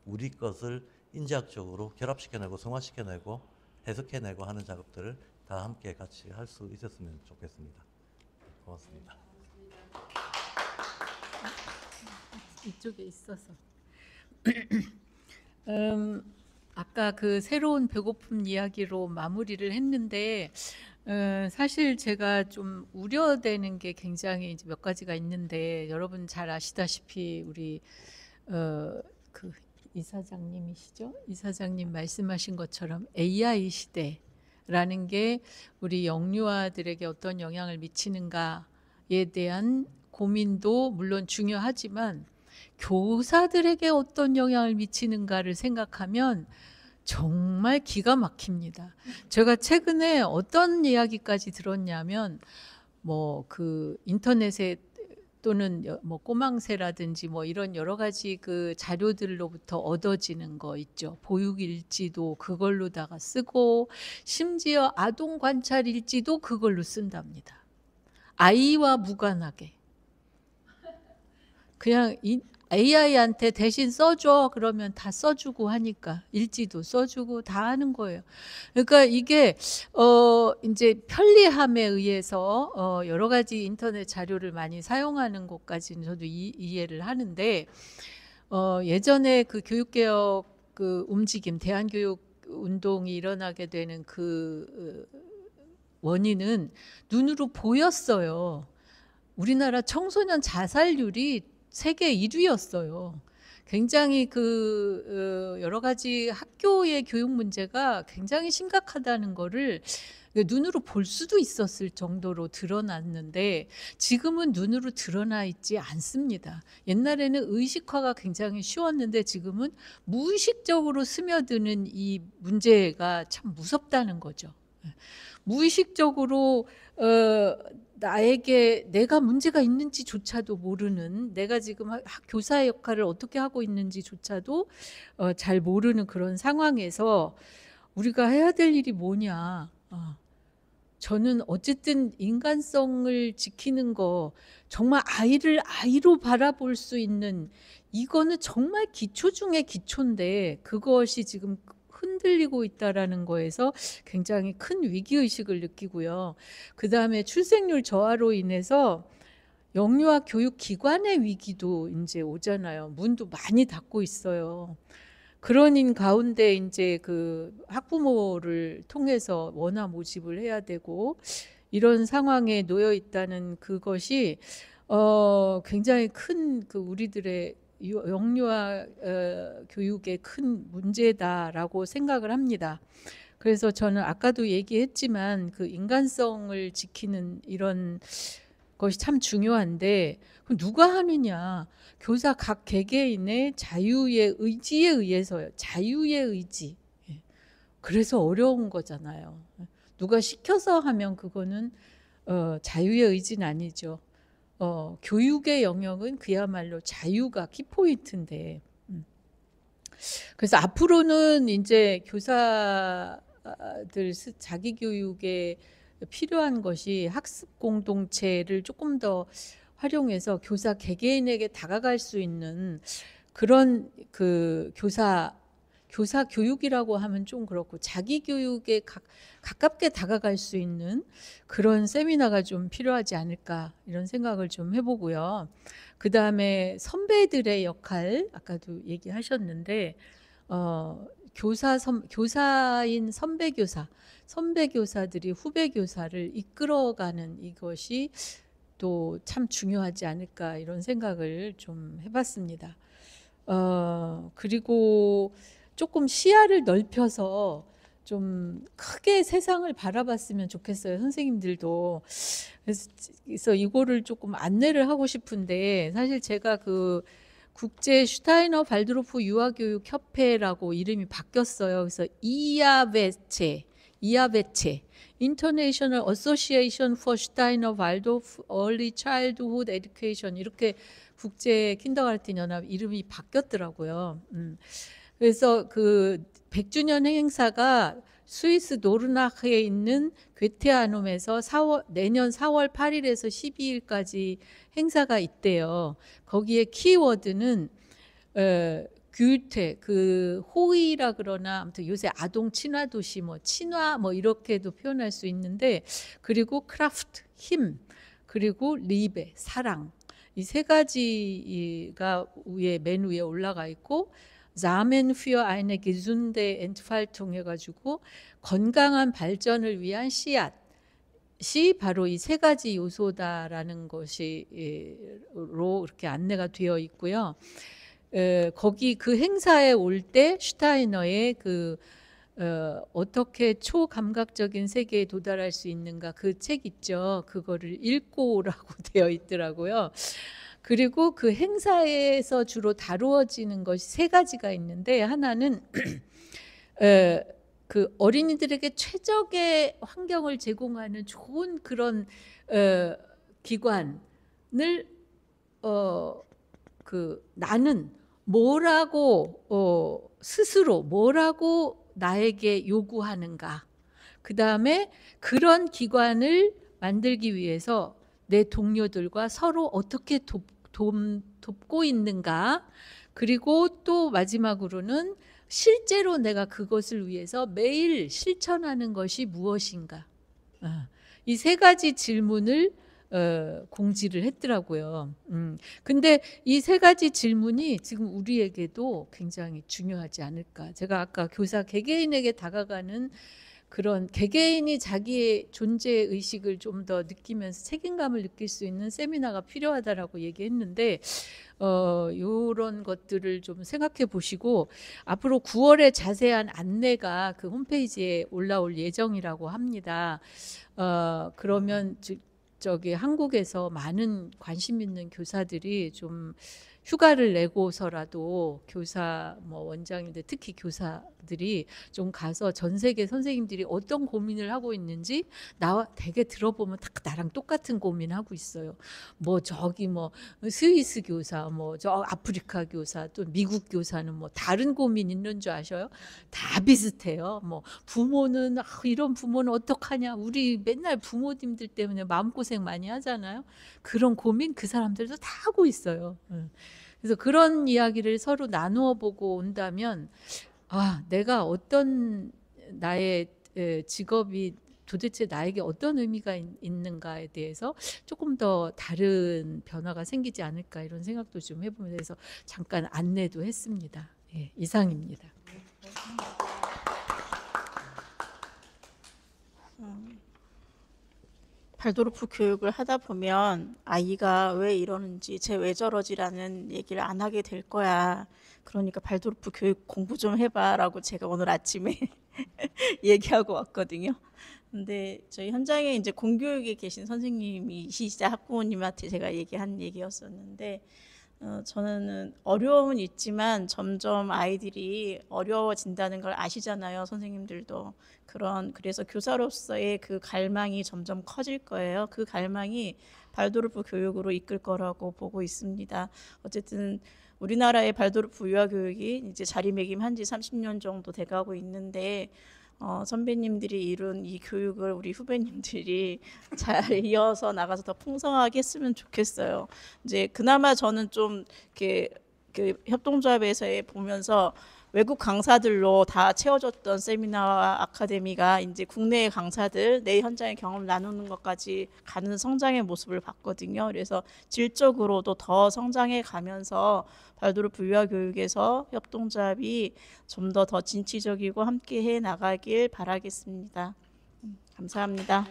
우리 것을 인지학적으로 결합시켜내고 성화시켜내고 해석해내고 하는 작업들을 다 함께 같이 할 수 있었으면 좋겠습니다. 고맙습니다. 이쪽에 있어서 아까 그 새로운 배고픔 이야기로 마무리를 했는데 사실 제가 좀 우려되는 게 굉장히 이제 몇 가지가 있는데 여러분 잘 아시다시피 우리 그 이사장님이시죠? 이사장님 말씀하신 것처럼 AI 시대라는 게 우리 영유아들에게 어떤 영향을 미치는가에 대한 고민도 물론 중요하지만 교사들에게 어떤 영향을 미치는가를 생각하면 정말 기가 막힙니다. 제가 최근에 어떤 이야기까지 들었냐면 뭐 그 인터넷에 또는 뭐 꼬망새라든지 뭐 이런 여러 가지 그 자료들로부터 얻어지는 거 있죠. 보육 일지도 그걸로다가 쓰고 심지어 아동 관찰 일지도 그걸로 쓴답니다. 아이와 무관하게. 그냥 AI한테 대신 써줘 그러면 다 써주고 하니까 일지도 써주고 다 하는 거예요. 그러니까 이게 이제 편리함에 의해서 여러 가지 인터넷 자료를 많이 사용하는 것까지는 저도 이해를 하는데 예전에 그 교육개혁 그 움직임 대한교육 운동이 일어나게 되는 그 원인은 눈으로 보였어요. 우리나라 청소년 자살률이 세계 1위였어요. 굉장히 그 여러 가지 학교의 교육 문제가 굉장히 심각하다는 거를 눈으로 볼 수도 있었을 정도로 드러났는데 지금은 눈으로 드러나 있지 않습니다. 옛날에는 의식화가 굉장히 쉬웠는데 지금은 무의식적으로 스며드는 이 문제가 참 무섭다는 거죠. 무의식적으로 나에게 내가 문제가 있는지조차도 모르는, 내가 지금 교사의 역할을 어떻게 하고 있는지조차도 잘 모르는 그런 상황에서 우리가 해야 될 일이 뭐냐. 저는 어쨌든 인간성을 지키는 거, 정말 아이를 아이로 바라볼 수 있는, 이거는 정말 기초 중에 기초인데 그것이 지금 흔들리고 있다라는 거에서 굉장히 큰 위기의식을 느끼고요. 그 다음에 출생률 저하로 인해서 영유아 교육기관의 위기도 이제 오잖아요. 문도 많이 닫고 있어요. 그런 가운데 이제 그 학부모를 통해서 원화 모집을 해야 되고 이런 상황에 놓여 있다는 그것이 굉장히 큰 그 우리들의 영유아 교육의 큰 문제다라고 생각을 합니다. 그래서 저는 아까도 얘기했지만 그 인간성을 지키는 이런 것이 참 중요한데 누가 하느냐. 교사 각 개개인의 자유의 의지에 의해서요. 자유의 의지. 그래서 어려운 거잖아요. 누가 시켜서 하면 그거는 자유의 의지는 아니죠. 교육의 영역은 그야말로 자유가 키포인트인데, 그래서 앞으로는 이제 교사들 자기 교육에 필요한 것이 학습 공동체를 조금 더 활용해서 교사 개개인에게 다가갈 수 있는 그런 그 교사 교육이라고 하면 좀 그렇고 자기 교육에 가깝게 다가갈 수 있는 그런 세미나가 좀 필요하지 않을까 이런 생각을 좀 해보고요. 그 다음에 선배들의 역할 아까도 얘기하셨는데 교사인 선배 교사들이 후배 교사를 이끌어가는 이것이 또 참 중요하지 않을까 이런 생각을 좀 해봤습니다. 그리고 조금 시야를 넓혀서 좀 크게 세상을 바라봤으면 좋겠어요. 선생님들도. 그래서 이거를 조금 안내를 하고 싶은데 사실 제가 그 국제 슈타이너 발드로프 유아교육 협회라고 이름이 바뀌었어요. 그래서 이아베체 International Association for Steiner Waldorf Early Childhood Education 이렇게 국제 킨더가르텐 연합 이름이 바뀌었더라고요. 그래서 그 100주년 행사가 스위스 노르나흐에 있는 괴테아눔에서 내년 4월 8일에서 12일까지 행사가 있대요. 거기에 키워드는 규태, 그 호의라 그러나 아무튼 요새 아동 친화 도시 뭐 친화 뭐 이렇게도 표현할 수 있는데 그리고 크라프트 힘 그리고 리베 사랑 이 세 가지가 맨 위에 올라가 있고 Samen für eine gesunde Entfaltung 해가지고 건강한 발전을 위한 씨앗이 바로 이 세 가지 요소다라는 것이로 이렇게 안내가 되어 있고요. 거기 그 행사에 올 때 슈타이너의 그 어떻게 초감각적인 세계에 도달할 수 있는가 그 책 있죠. 그거를 읽고 오라고 되어 있더라고요. 그리고 그 행사에서 주로 다루어지는 것이 세 가지가 있는데 하나는 그 어린이들에게 최적의 환경을 제공하는 좋은 그런 기관을 그 나는 뭐라고 스스로 뭐라고 나에게 요구하는가. 그 다음에 그런 기관을 만들기 위해서 내 동료들과 서로 어떻게 돕고 있는가. 그리고 또 마지막으로는 실제로 내가 그것을 위해서 매일 실천하는 것이 무엇인가. 이 세 가지 질문을 공지를 했더라고요. 근데 이 세 가지 질문이 지금 우리에게도 굉장히 중요하지 않을까. 제가 아까 교사 개개인에게 다가가는 그런 개개인이 자기의 존재 의식을 좀 더 느끼면서 책임감을 느낄 수 있는 세미나가 필요하다라고 얘기했는데 이런 것들을 좀 생각해 보시고 앞으로 9월에 자세한 안내가 그 홈페이지에 올라올 예정이라고 합니다. 그러면 저기 한국에서 많은 관심 있는 교사들이 좀 휴가를 내고서라도 교사 뭐 원장인데 특히 교사들이 좀 가서 전 세계 선생님들이 어떤 고민을 하고 있는지 나와 되게 들어보면 다 나랑 똑같은 고민하고 있어요. 뭐 저기 뭐 스위스 교사, 뭐 저 아프리카 교사, 또 미국 교사는 뭐 다른 고민 있는 줄 아셔요? 다 비슷해요. 뭐 부모는 이런 부모는 어떡하냐? 우리 맨날 부모님들 때문에 마음고생 많이 하잖아요. 그런 고민 그 사람들도 다 하고 있어요. 그래서 그런 이야기를 서로 나누어 보고 온다면 내가 어떤 나의 직업이 도대체 나에게 어떤 의미가 있는가에 대해서 조금 더 다른 변화가 생기지 않을까 이런 생각도 좀 해보면서 잠깐 안내도 했습니다. 예, 이상입니다. 발도르프 교육을 하다 보면 아이가 왜 이러는지 쟤 왜 저러지라는 얘기를 안 하게 될 거야. 그러니까 발도르프 교육 공부 좀 해봐라고 제가 오늘 아침에 얘기하고 왔거든요. 근데 저희 현장에 이제 공교육에 계신 선생님이시자 학부모님한테 제가 얘기한 얘기였었는데 저는 어려움은 있지만 점점 아이들이 어려워진다는 걸 아시잖아요. 선생님들도. 그래서 교사로서의 그 갈망이 점점 커질 거예요. 그 갈망이 발도르프 교육으로 이끌 거라고 보고 있습니다. 어쨌든 우리나라의 발도르프 유아교육이 이제 자리매김한 지 30년 정도 돼가고 있는데 선배님들이 이룬 이 교육을 우리 후배님들이 잘 이어서 나가서 더 풍성하게 했으면 좋겠어요. 이제 그나마 저는 좀 이렇게 그 협동조합에서 보면서 외국 강사들로 다 채워졌던 세미나와 아카데미가 이제 국내의 강사들 내 현장의 경험 나누는 것까지 가는 성장의 모습을 봤거든요. 그래서 질적으로도 더 성장해 가면서 발도르프 유아교육에서 협동조합이 좀 더 진취적이고 함께 해 나가길 바라겠습니다. 감사합니다.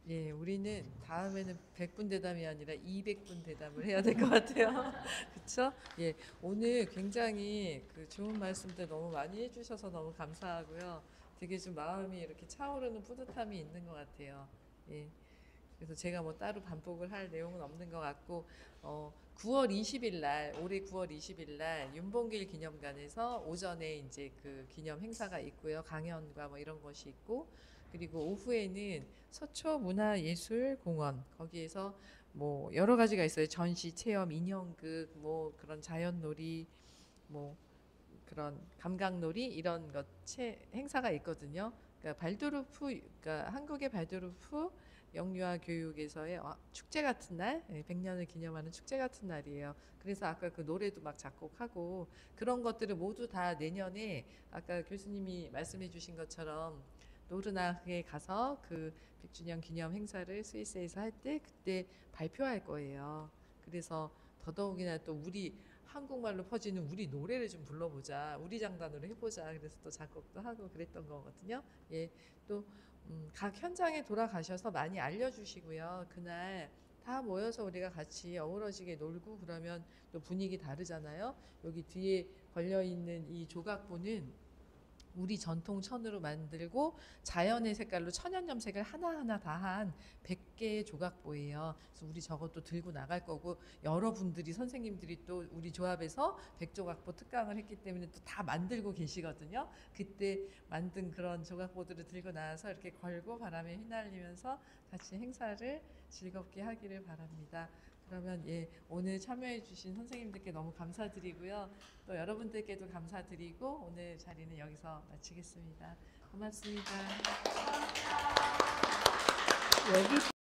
예, 우리는 다음에는 100분 대담이 아니라 200분 대담을 해야 될 것 같아요. 그렇죠? 예, 오늘 굉장히 그 좋은 말씀들 너무 많이 해주셔서 너무 감사하고요. 되게 좀 마음이 이렇게 차오르는 뿌듯함이 있는 것 같아요. 예, 그래서 제가 뭐 따로 반복을 할 내용은 없는 것 같고 9월 20일 날 올해 9월 20일 날 윤봉길 기념관에서 오전에 이제 그 기념 행사가 있고요. 강연과 뭐 이런 것이 있고 그리고 오후에는 서초 문화예술공원 거기에서 뭐 여러 가지가 있어요. 전시, 체험, 인형극, 뭐 그런 자연놀이, 뭐 그런 감각놀이 이런 것 행사가 있거든요. 그러니까 발도르프, 그러니까 한국의 발도르프 영유아 교육에서의 축제 같은 날, 100년을 기념하는 축제 같은 날이에요. 그래서 아까 그 노래도 막 작곡하고 그런 것들을 모두 다 내년에 아까 교수님이 말씀해 주신 것처럼 노르나흐에 가서 그 100주년 기념 행사를 스위스에서 할 때 그때 발표할 거예요. 그래서 더더욱이나 또 우리 한국말로 퍼지는 우리 노래를 좀 불러보자. 우리 장단으로 해보자. 그래서 또 작곡도 하고 그랬던 거거든요. 예, 또 각 현장에 돌아가셔서 많이 알려주시고요. 그날 다 모여서 우리가 같이 어우러지게 놀고 그러면 또 분위기 다르잖아요. 여기 뒤에 걸려있는 이 조각보는 우리 전통 천으로 만들고 자연의 색깔로 천연 염색을 하나하나 다 한 100개의 조각보예요. 그래서 우리 저것도 들고 나갈 거고 여러분들이 선생님들이 또 우리 조합에서 백조각보 특강을 했기 때문에 또 다 만들고 계시거든요. 그때 만든 그런 조각보들을 들고 나와서 이렇게 걸고 바람에 휘날리면서 같이 행사를 즐겁게 하기를 바랍니다. 그러면 예, 오늘 참여해 주신 선생님들께 너무 감사드리고요. 또 여러분들께도 감사드리고 오늘 자리는 여기서 마치겠습니다. 고맙습니다. 여기